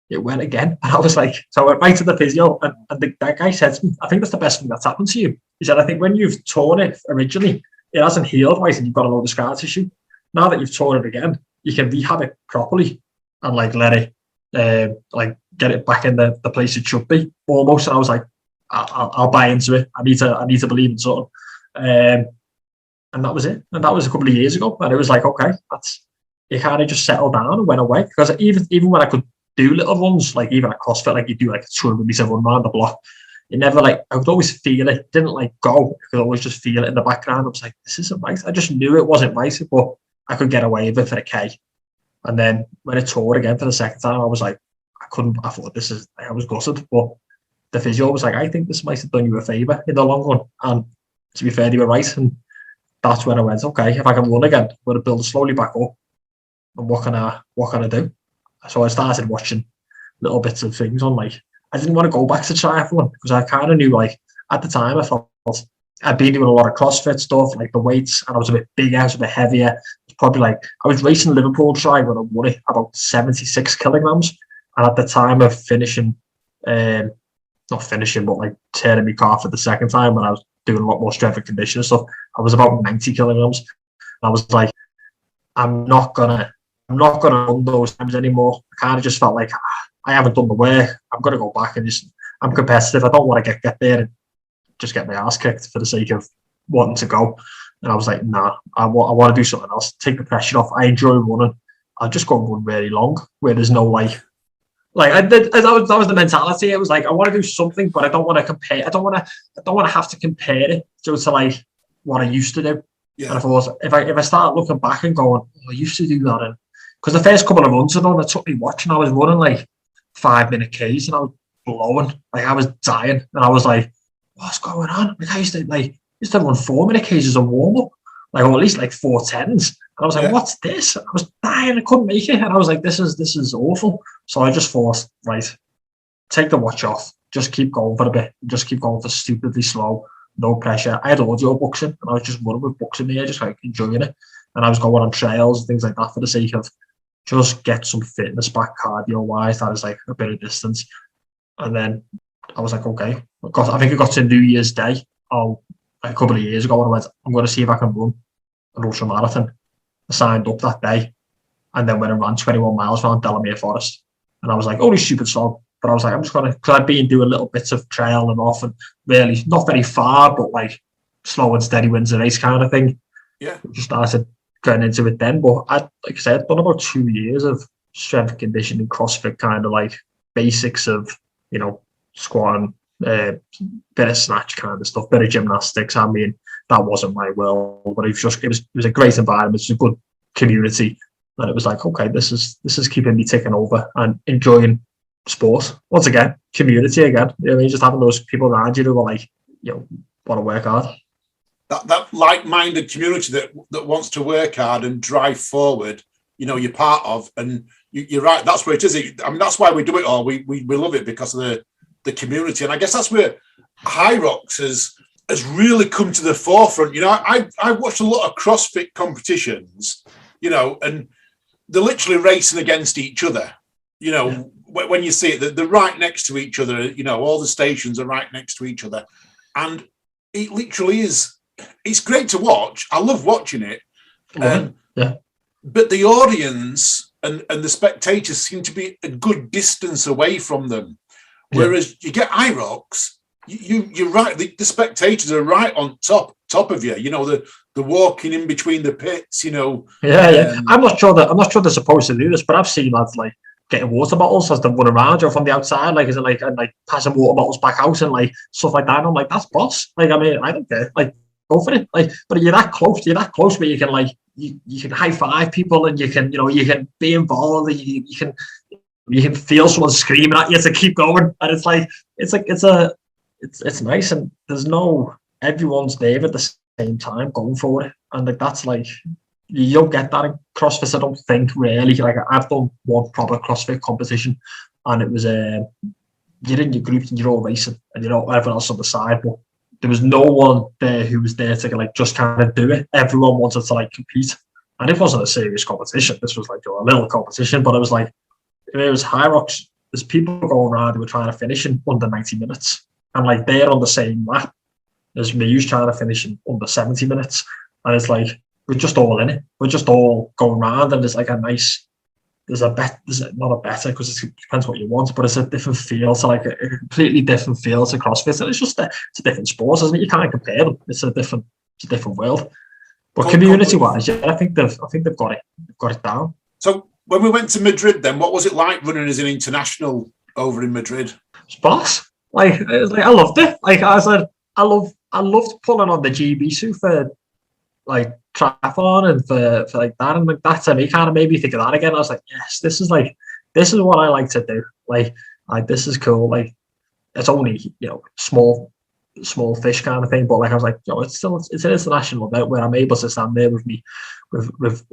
It went again. And I was like, so I went right to the physio. And that guy said to me, I think that's the best thing that's happened to you. He said, I think when you've torn it originally, it hasn't healed right and you've got a load of scar tissue. Now that you've torn it again, you can rehab it properly and like let it, like get it back in the place it should be almost. And I was like, I'll buy into it. I need to believe in something. And that was it. And that was a couple of years ago. And it was like, okay, it kind of just settled down and went away. Because even when I could do little runs, like even at CrossFit, like you do like a 200-meter run around the block, it never like, I would always feel it. It didn't like go. I could always just feel it in the background. I was like, this isn't right. I just knew it wasn't right, but I could get away with it for a K. And then when it tore again for the second time, I was like, I thought I was gutted. But the physio was like, I think this might have done you a favour in the long run. And to be fair, they were right. And that's when I went, okay, if I can run again, I'm going to build slowly back up. And what can I do? So I started watching little bits of things on like, I didn't want to go back to triathlon because I kind of knew like at the time I felt I'd been doing a lot of CrossFit stuff, like the weights, and I was a bit bigger, I was a bit heavier. It's probably like I was racing Liverpool Tri when I won it about 76 kilograms. And at the time of finishing, not finishing, but like tearing my calf for the second time when I was doing a lot more strength and conditioning stuff, I was about 90 kilograms. And I was like, I'm not gonna run those times anymore. I kind of just felt like I haven't done the work. I'm gonna go back and I'm competitive. I don't want to get there and just get my ass kicked for the sake of wanting to go. And I was like, nah, I want to do something else. Take the pressure off. I enjoy running. I'll just go and run really long where there's no that was the mentality. It was like, I want to do something, but I don't want to compare. I don't want to have to compare it to like what I used to do. Yeah. And I thought if I start looking back and going, I used to do that, and because the first couple of runs I done, it took me watching. I was running like 5-minute Ks and I was blowing, like I was dying, and I was like, what's going on? Like I used to run 4-minute Ks as a warm up, like or at least like 4:10s. And I was like, what's this? I was dying, I couldn't make it, and I was like, this is awful. So I just thought, right, take the watch off, just keep going for a bit, just keep going for stupidly slow, no pressure. I had audio books in, and I was just running with books in the air, just like enjoying it. And I was going on trails and things like that for the sake of just get some fitness back cardio wise. That is like a bit of distance. And then I was like, okay. I think it got to New Year's Day a couple of years ago, and I went, I'm going to see if I can run an ultra marathon. I signed up that day, and then went and ran 21 miles around Delamere Forest. And I was like, holy stupid slow. But I was like, I'm just going to, because I'd been doing little bits of trail and off, and really not very far, but like slow and steady wins the race kind of thing. Yeah. Just started getting into it then. But like I said, I'd done about 2 years of strength and conditioning, CrossFit, kind of like basics of, squatting, bit of snatch kind of stuff, bit of gymnastics. I mean, that wasn't my world, but it was a great environment. It's a good community, and it was like, okay, this is keeping me ticking over and enjoying sport once again, community again. Just having those people around you who are like, want to work hard. That like-minded community that wants to work hard and drive forward, you're part of, and you're right. That's where it is. I mean, that's why we do it all. We love it because of the community, and I guess that's where Hyrox has really come to the forefront. I watched a lot of CrossFit competitions, and they're literally racing against each other. When you see it, they're right next to each other. All the stations are right next to each other, and it literally is. It's great to watch. I love watching it. But the audience and the spectators seem to be a good distance away from them. Whereas you get Hyrox, you're right. The spectators are right on top of you. The walking in between the pits. I'm not sure they're supposed to do this, but I've seen lads like getting water bottles as they run around or from the outside, like is it like and like passing water bottles back out and like stuff like that. And I'm like, that's boss. Like, I mean, I don't care. Like, go for it. Like, but you're that close where you can like you can high five people and you can you can be involved and you can feel someone screaming at you to keep going. And it's nice and there's no everyone's there at the same time going for it. And like that's like you don't get that in CrossFit, I don't think, really. Like I've done one proper CrossFit competition and it was you're in your groups and you're all racing and everyone else on the side, but there was no one there who was there to like just kind of do it. Everyone wanted to like compete. And it wasn't a serious competition. This was like a little competition, but it was like it was Hyrox. There's people going around who were trying to finish in under 90 minutes. And like they're on the same lap as me who's trying to finish in under 70 minutes. And it's like we're just all in it. We're just all going around, and there's like a nice. There's not a better because it depends what you want, but it's a different feel. So like a completely different feel to CrossFit, and it's just it's a different sport, isn't it? You can't compare them. It's a different world. But community-wise, yeah, I think they've got it down. So when we went to Madrid, then what was it like running as an international over in Madrid? It's boss. Like I loved it. Like I said, I loved pulling on the GB suit for like triathlon and for like that, and like that to me kind of made me think of that again. I was like, yes, this is what I like to do. Like this is cool. Like it's only small fish kind of thing, but like I was like, it's an international event where I'm able to stand there with me, with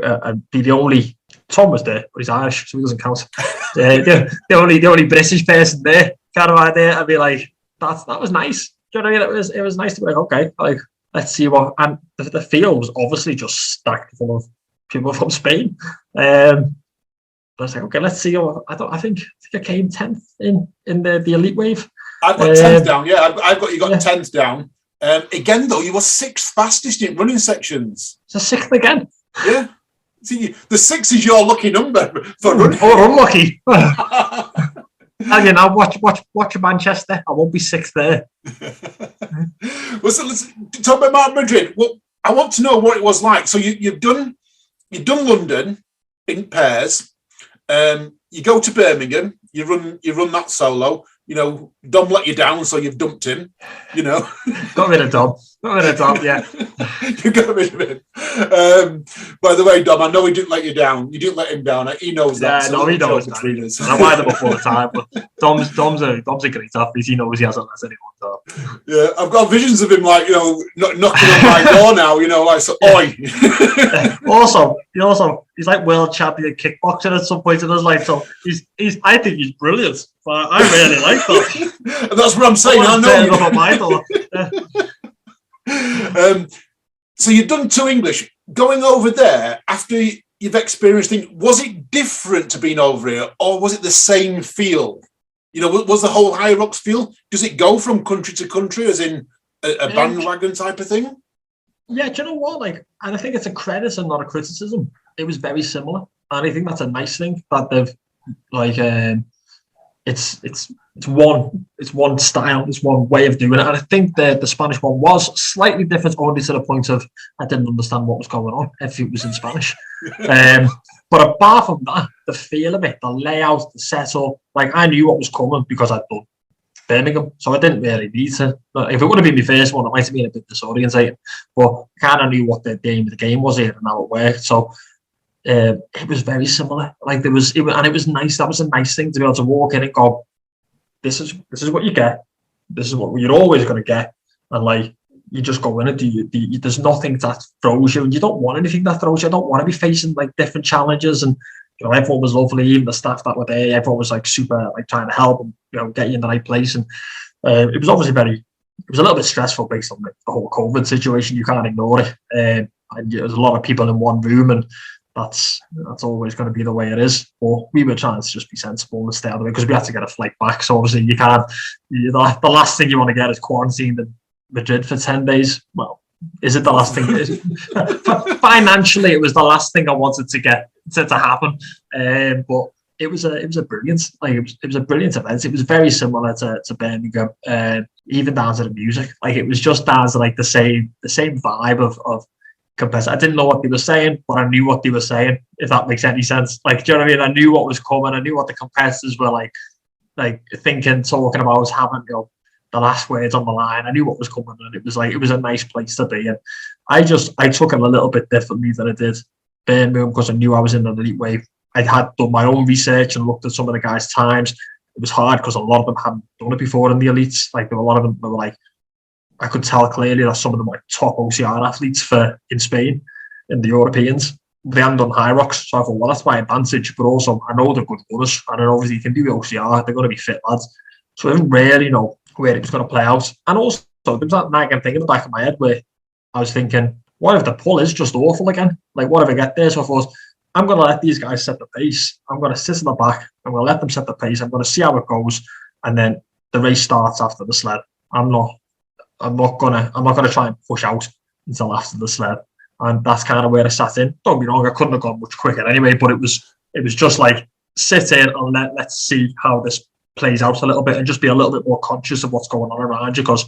be the only. Tom was there, but he's Irish, so he doesn't count. the only British person there, kind of idea. I'd be like, that was nice. Do you know what I mean? It was nice to be like, okay, like let's see what. And the field was obviously just stacked full of people from Spain. But I was like, okay, let's see. I think I came 10th in the elite wave. I've got 10th down. Yeah, I've got you got 10th down. Again, though, you were 6th fastest in running sections. So 6th again. Yeah. See, the 6 is your lucky number for running. Oh, unlucky. And now watch Manchester. I won't be 6th there. Well, so let's talk about Madrid. Well, I want to know what it was like. So you've done London in pairs. You go to Birmingham. You run that solo. Dom let you down, so you've dumped him. Got rid of Dom. Yeah. You got rid of him. By the way, Dom, I know he didn't let you down. You didn't let him down. He knows that. Yeah, no, he knows that. I buy them up all the time, but Dom's a great athlete. He knows he hasn't let anyone down. Yeah, I've got visions of him like knocking on my door now. Like so, oi. Also, he's like world champion kickboxing at some point in his life. So I think he's brilliant. But I really like that. And that's what I'm saying. I know. Up my door. So you've done 2 English. Going over there after you've experienced things, was it different to being over here, or was it the same feel? Was the whole Hyrox feel? Does it go from country to country, as in a bandwagon type of thing? Yeah, do you know what? Like, and I think it's a credit and not a criticism. It was very similar, and I think that's a nice thing that they've like. It's one style, it's one way of doing it, and I think the Spanish one was slightly different, only to the point of I didn't understand what was going on if it was in Spanish. But apart from that, the feel of it, the layout, the setup, like I knew what was coming because I'd done Birmingham, so I didn't really need to. If it would have been my first one, it might have been a bit disorientating, but I kind of knew what the aim of the game was here and how it worked. So it was very similar. Like it was nice. That was a nice thing to be able to walk in and go, this is what you get. This is what you're always going to get. And like, you just go in and there's nothing that throws you, and you don't want anything that throws you. I don't want to be facing like different challenges. And everyone was lovely, even the staff that were there. Everyone was like super, like trying to help and get you in the right place. And it was obviously it was a little bit stressful based on the whole COVID situation. You can't ignore it. And there's a lot of people in one room, and that's always going to be the way it is. But we were trying to just be sensible and stay out of it because we had to get a flight back. So obviously you can't. The last thing you want to get is quarantined in Madrid for 10 days. Well, is it the last thing? Financially, it was the last thing I wanted to get to happen. But it was a brilliant, it was a brilliant event. It was very similar to Birmingham, even down to the music. Like it was just down to like the same vibe of competitive. I didn't know what they were saying, but I knew what they were saying, if that makes any sense. Like, do you know what I mean? I knew what was coming. I knew what the competitors were like thinking, talking about, having, you know, the last words on the line. I knew what was coming, and it was a nice place to be. And I took it a little bit differently than I did Birmingham, because I knew I was in an elite wave. I had done my own research and looked at some of the guys' times. It was hard because a lot of them hadn't done it before in the elites. Like, there were a lot of them that were like, I could tell clearly that some of them were like top OCR athletes in Spain, in the Europeans. They hadn't done Hyrox, so I thought, well, that's my advantage. But also, I know they're good runners, and obviously you can do OCR. They're going to be fit lads. So I didn't really know where it was going to play out. And also, there was that nagging thing in the back of my head where I was thinking, what if the pull is just awful again? Like, what if I get there? So I thought, I'm going to let these guys set the pace. I'm going to sit in the back. I'm going to let them set the pace. I'm going to see how it goes, and then the race starts after the sled. I'm not gonna try and push out until after the sled, and that's kind of where I sat in. Don't be wrong, I couldn't have gone much quicker anyway, but it was just like, sit in and let's see how this plays out a little bit, and just be a little bit more conscious of what's going on around you. Because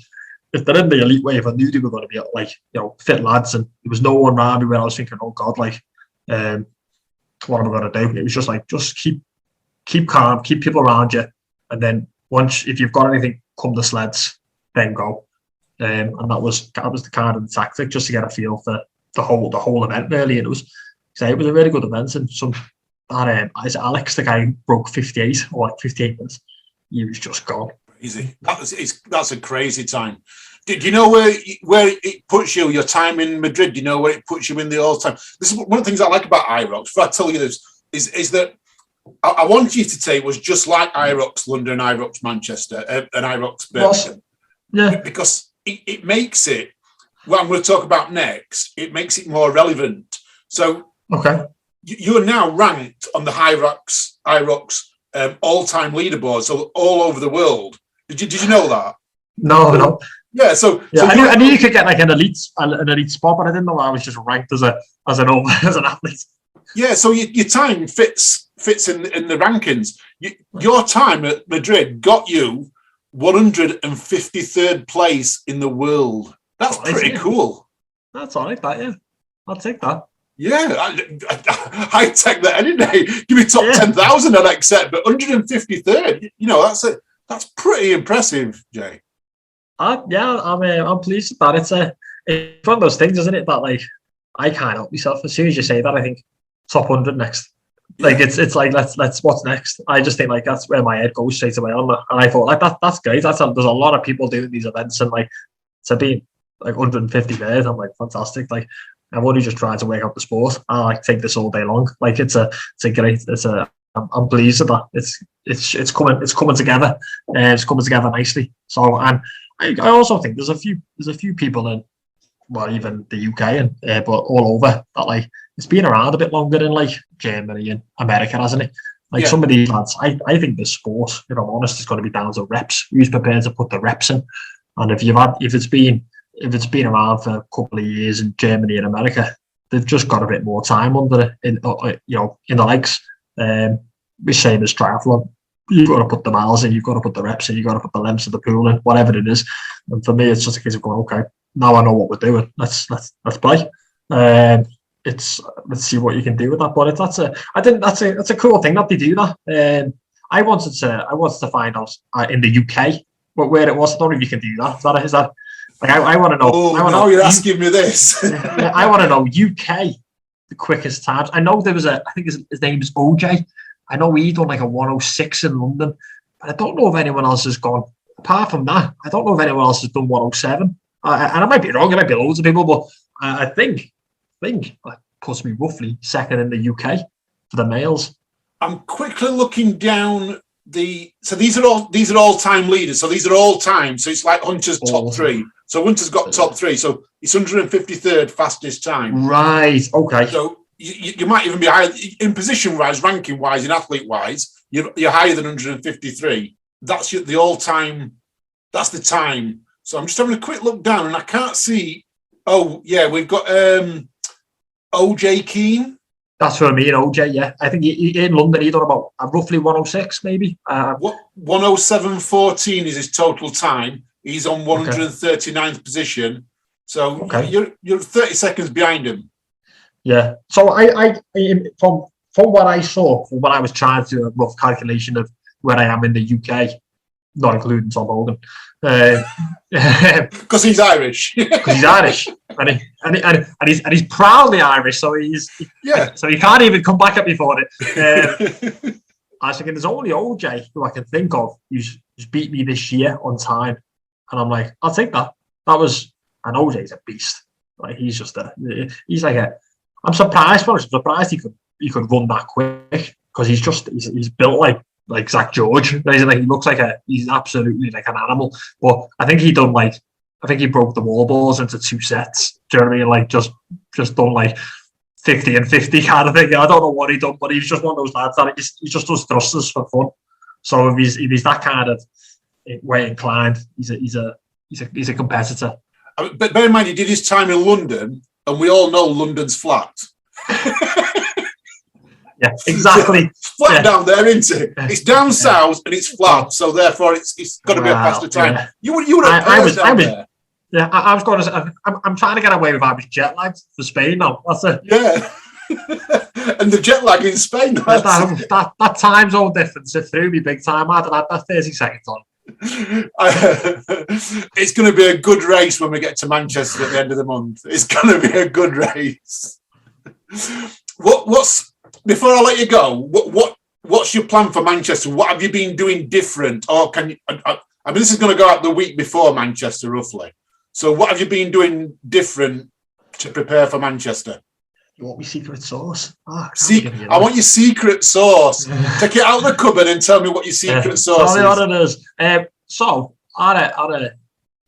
if they're in the elite wave, I knew they were going to be like, you know, fit lads, and there was no one around me where I was thinking, oh God, like, what am I going to do? It was just like, just keep calm, keep people around you, and then once, if you've got anything, come the sleds, then go. And that was the kind of the tactic, just to get a feel for the whole event really. And it was a really good event. And is Alex, the guy who broke 58 or like 58 minutes, he was just gone. Easy. That's a crazy time. Did you know where it puts you? Your time in Madrid. Do you know where it puts you in the all time? This is one of the things I like about Hyrox. If I tell you this, is that I want you to say it was just like Hyrox London, Hyrox Manchester, and Hyrox Birmingham. Yeah, because it makes it, what I'm going to talk about next, it makes it more relevant. So, okay, you are now ranked on the Hyrox all-time leaderboard, so all over the world. Did you know that? No. Yeah, so I knew you could get like an elite spot, but I didn't know I was just ranked as an athlete. Yeah, so your time fits in the rankings. Your time at Madrid got you 153rd place in the world. That's pretty cool. That's all right, that, yeah. I'll take that. Yeah, I take that any day. Give me top 10,000, I'd accept, but 153rd, you know, that's pretty impressive, Jay. I'm pleased with that. It's one of those things, isn't it, that like I can't help myself. As soon as you say that, I think top 100 next. Like it's like let's what's next. I just think like that's where my head goes straight away on that. And I thought like that's great. There's a lot of people doing these events, and like to be like 153rd, I'm like fantastic. Like I've only just tried to work out the sport. I like take this all day long. Like it's a great. I'm pleased with that. It's coming together. It's coming together nicely. So and I also think there's a few people in, well, even the UK and but all over that like it's been around a bit longer in like Germany and America, hasn't it? Like some of these lads, I think the sport, if I'm honest, is going to be down to reps. Who's prepared to put the reps in? And if it's been around for a couple of years in Germany and America, they've just got a bit more time under it in the legs. The same as triathlon. You've got to put the miles in, you've got to put the reps in, you've got to put the lengths of the pool in, whatever it is. And for me, it's just a case of going, okay, now I know what we're doing. Let's play. Let's see what you can do with that. But I think that's a cool thing that they do that. I wanted to find out in the UK where it was. I don't know if you can do that. Is that like I want to know? Now you're asking me this. I want to know UK the quickest times. I know there was I think his name is OJ. I know he done like a 106 in London, but I don't know if anyone else has gone. Apart from that, I don't know if anyone else has done 107. And I might be wrong. It might be loads of people, but I think that puts me roughly second in the UK for the males. I'm quickly looking down so these are all time leaders. So these are all time. So it's like Hunter's top three. So Hunter's got top three. So it's 153rd fastest time. Right. Okay. So you might even be higher in position-wise, ranking-wise, and athlete-wise. You're higher than 153. That's the all-time. That's the time. So I'm just having a quick look down, and I can't see. Oh yeah, we've got OJ Keane. That's what I mean, OJ. Yeah, I think he in London he done about roughly 106, maybe. 107.14 is his total time. He's on 139th position. So Okay. you're 30 seconds behind him. Yeah. So I from what I saw, from when I was trying to do a rough calculation of where I am in the UK, not including Tom Hogan, Because he's Irish. because he's Irish and he's proudly Irish, so so he can't even come back at me for it. I was thinking there's only OJ who I can think of who's beat me this year on time, and I'm like, I'll take that. And OJ's a beast. Like he's I'm surprised. I'm surprised he could run that quick because he's built like Zach George. He's absolutely like an animal. But I think he broke the wall balls into 2 sets. Do you know what I mean? Like just done like 50 and 50 kind of thing. I don't know what he done, but he's just one of those lads that he just does thrusters for fun. So if he's that kind of way inclined, he's a competitor. But bear in mind, he did his time in London, and we all know London's flat. Yeah, exactly. Flat down there, isn't it? It's down south and it's flat, so therefore it's got to be a faster time. Yeah. You were there. Yeah, I was going to say, I'm trying to get away with I was jet lagged for Spain now. That's it. Yeah. And the jet lag in Spain. That time zone difference, it threw me big time. I had that 30 seconds on. It's going to be a good race when we get to Manchester at the end of the month. It's going to be a good race. Before I let you go, what's your plan for Manchester? What have you been doing different? Or can you? I mean, this is going to go out the week before Manchester, roughly. So, what have you been doing different to prepare for Manchester? You want my secret sauce? I want your secret sauce. Take it out of the cupboard and tell me what your secret sauce is. What it is. So, I had a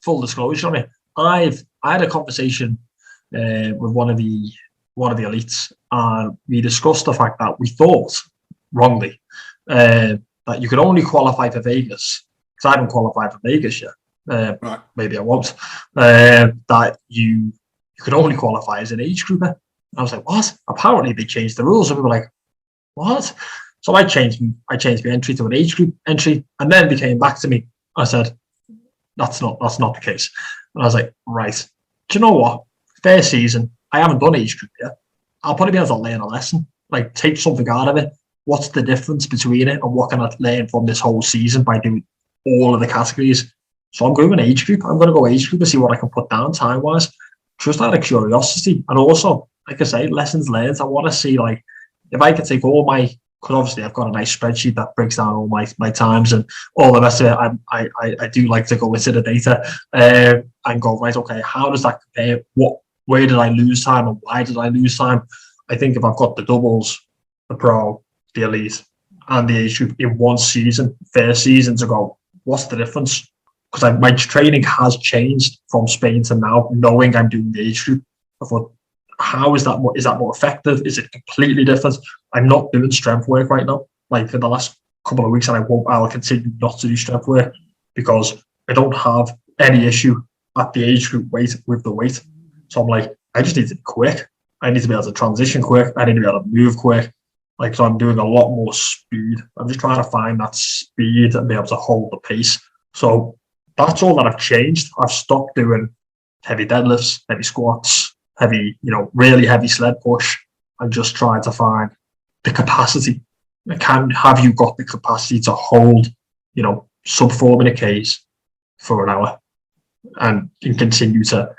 full disclosure on it. I had a conversation with one of the elites, and we discussed the fact that we thought wrongly that you could only qualify for Vegas, because I haven't qualified for Vegas yet. Right. Maybe I won't. That you could only qualify as an age grouper. I was like, what? Apparently they changed the rules, and we were like, what? So I changed my entry to an age group entry, and then they came back to me. I said, that's not the case. And I was like, right. Do you know what? Fair season. I haven't done age group yet. I'll probably be able to learn a lesson, like take something out of it. What's the difference between it, and what can I learn from this whole season by doing all of the categories? So I'm going age group. I'm going to go age group and see what I can put down time-wise, just out of curiosity. And also, like I say, lessons learned. I want to see, like, if I can take all my, because obviously I've got a nice spreadsheet that breaks down all my times and all the rest of it. I do like to go into the data and go, right, okay, how does that compare? Where did I lose time, and why did I lose time? I think if I've got the doubles, the pro, the elite, and the age group in one season, fair season, to go, what's the difference? Because my training has changed from Spain to now, knowing I'm doing the age group. I thought, how is that more effective? Is it completely different? I'm not doing strength work right now. Like for the last couple of weeks, and I'll continue not to do strength work because I don't have any issue at the age group weight with the weight. So I'm like, I just need to be quick. I need to be able to transition quick. I need to be able to move quick. Like, so I'm doing a lot more speed. I'm just trying to find that speed and be able to hold the pace. So that's all that I've changed. I've stopped doing heavy deadlifts, heavy squats, really heavy sled push, and just trying to find the capacity. Have you got the capacity to hold, sub 4 minute Ks for an hour and continue to,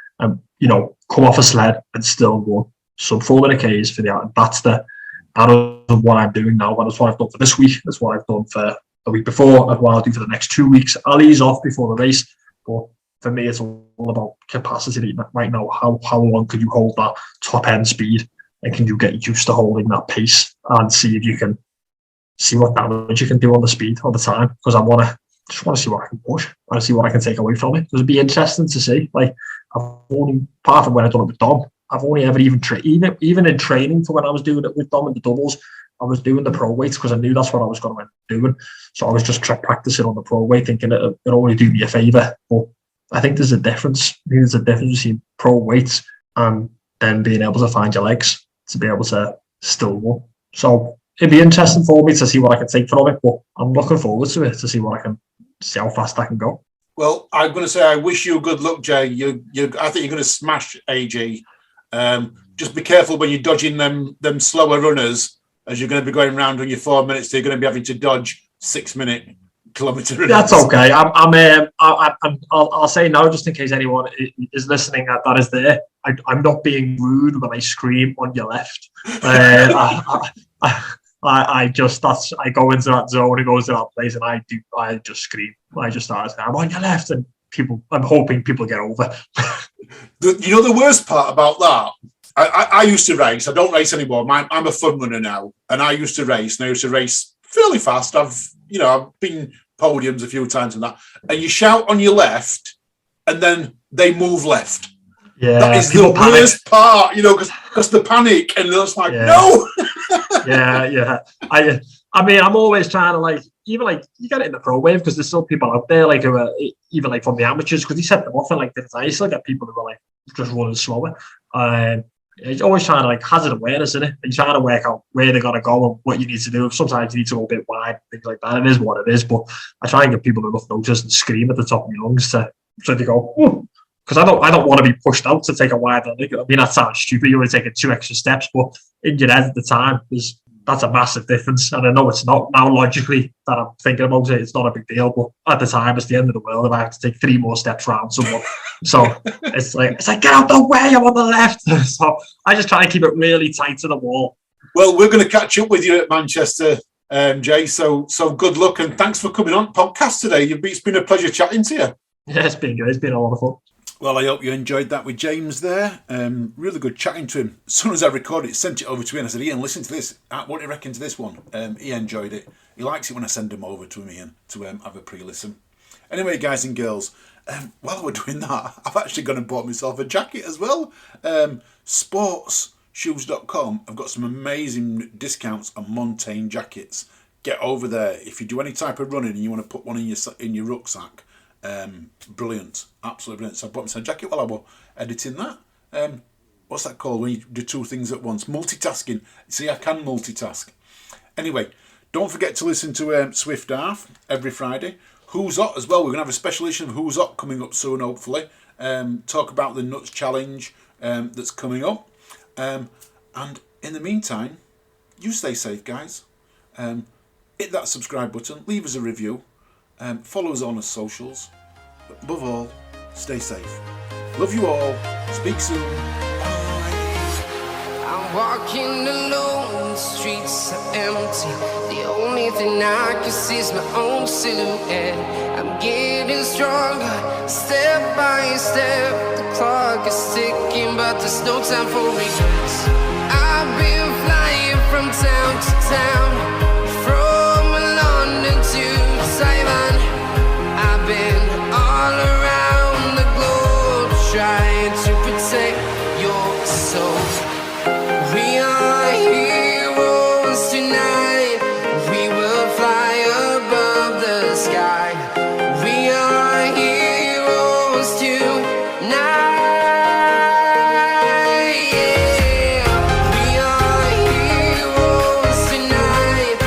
come off a sled and still run sub 4 minute Ks for the hour? That is what I'm doing now. That's what I've done for this week. That's what I've done for the week before, and what I'll do for the next 2 weeks. I'll ease off before the race, but for me, it's all about capacity right now. How long can you hold that top end speed, and can you get used to holding that pace and see if you can see what damage you can do on the speed all the time? Because I just want to see what I can push. I want to see what I can take away from it. It'll be interesting to see. Like, I've only, apart from when I've done it with Dom, I've only ever even in training for when I was doing it with Dom in the doubles, I was doing the pro weights because I knew that's what I was going to end up doing. So I was just practicing on the pro weight, thinking it'll only do me a favour. But I think there's a difference. I think there's a difference between pro weights and then being able to find your legs to be able to still run. So it'd be interesting for me to see what I can take from it. But I'm looking forward to it, to see how fast I can go. Well, I'm going to say I wish you good luck, Jay. I think you're going to smash AG. Just be careful when you're dodging them slower runners, as you're going to be going round on your 4 minutes. They're going to be having to dodge 6 minute kilometre runners. That's okay. I'll say now, just in case anyone is listening that is there. I'm not being rude when I scream on your left. I go into that zone and goes to that place, and I just scream. I just start saying, I'm on your left, and I'm hoping people get over. The worst part about that, I used to race. I don't race anymore. I'm a fun runner now, and I used to race, and I used to race fairly fast. I've been podiums a few times and that. And you shout on your left, and then they move left. Yeah, that is the worst part, because the panic, and it's like, no. Yeah. I mean, I'm always trying to even you get it in the pro wave, because there's still people out there who are even from the amateurs, because he set them off in different times. You still get people who are just running slower. It's always trying to hazard awareness, isn't it? You're trying to work out where they're gonna go and what you need to do. Sometimes you need to go a bit wide, things like that. It is what it is, but I try and give people enough notice and scream at the top of my lungs so they go, ooh. Because I don't want to be pushed out to take a wider leg. I mean, that sounds stupid. You're only taking 2 extra steps, but in your head at the time, that's a massive difference. And I know it's not now logically that I'm thinking about it. It's not a big deal, but at the time, it's the end of the world if I have to take 3 more steps round someone. So it's like get out the way. I'm on the left. So I just try and keep it really tight to the wall. Well, we're going to catch up with you at Manchester, Jay. So good luck, and thanks for coming on podcast today. It's been a pleasure chatting to you. Yeah, it's been good. It's been a lot of fun. Well, I hope you enjoyed that with James there. Really good chatting to him. As soon as I recorded it, sent it over to Ian. I said, Ian, listen to this. What do you reckon to this one? He enjoyed it. He likes it when I send him over to him, Ian, to have a pre-listen. Anyway, guys and girls, while we're doing that, I've actually gone and bought myself a jacket as well. Sportsshoes.com. I've got some amazing discounts on Montane jackets. Get over there. If you do any type of running and you want to put one in your rucksack, brilliant, absolutely brilliant. So I bought myself a jacket while I was editing that. What's that called when you do 2 things at once? Multitasking. See, I can multitask. Anyway, don't forget to listen to Swift Half every Friday. Who's Up as well. We're going to have a special edition of Who's Up coming up soon, hopefully. Talk about the Nuts Challenge that's coming up. And in the meantime, you stay safe, guys. Hit that subscribe button. Leave us a review. Follow us on our socials. But above all, stay safe. Love you all. Speak soon. Bye. I'm walking alone, the streets are empty. The only thing I can see is my own silhouette. I'm getting stronger, step by step. The clock is ticking, but there's no time for regrets. I've been flying from town to town, from London to Taiwan. I've been all around the globe trying to protect your soul. We are heroes tonight. We will fly above the sky. We are heroes tonight. Yeah. We are heroes tonight.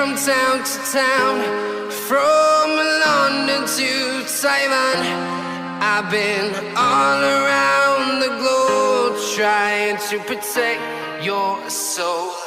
from town to town, from London to Taiwan. I've been all around the globe trying to protect your soul.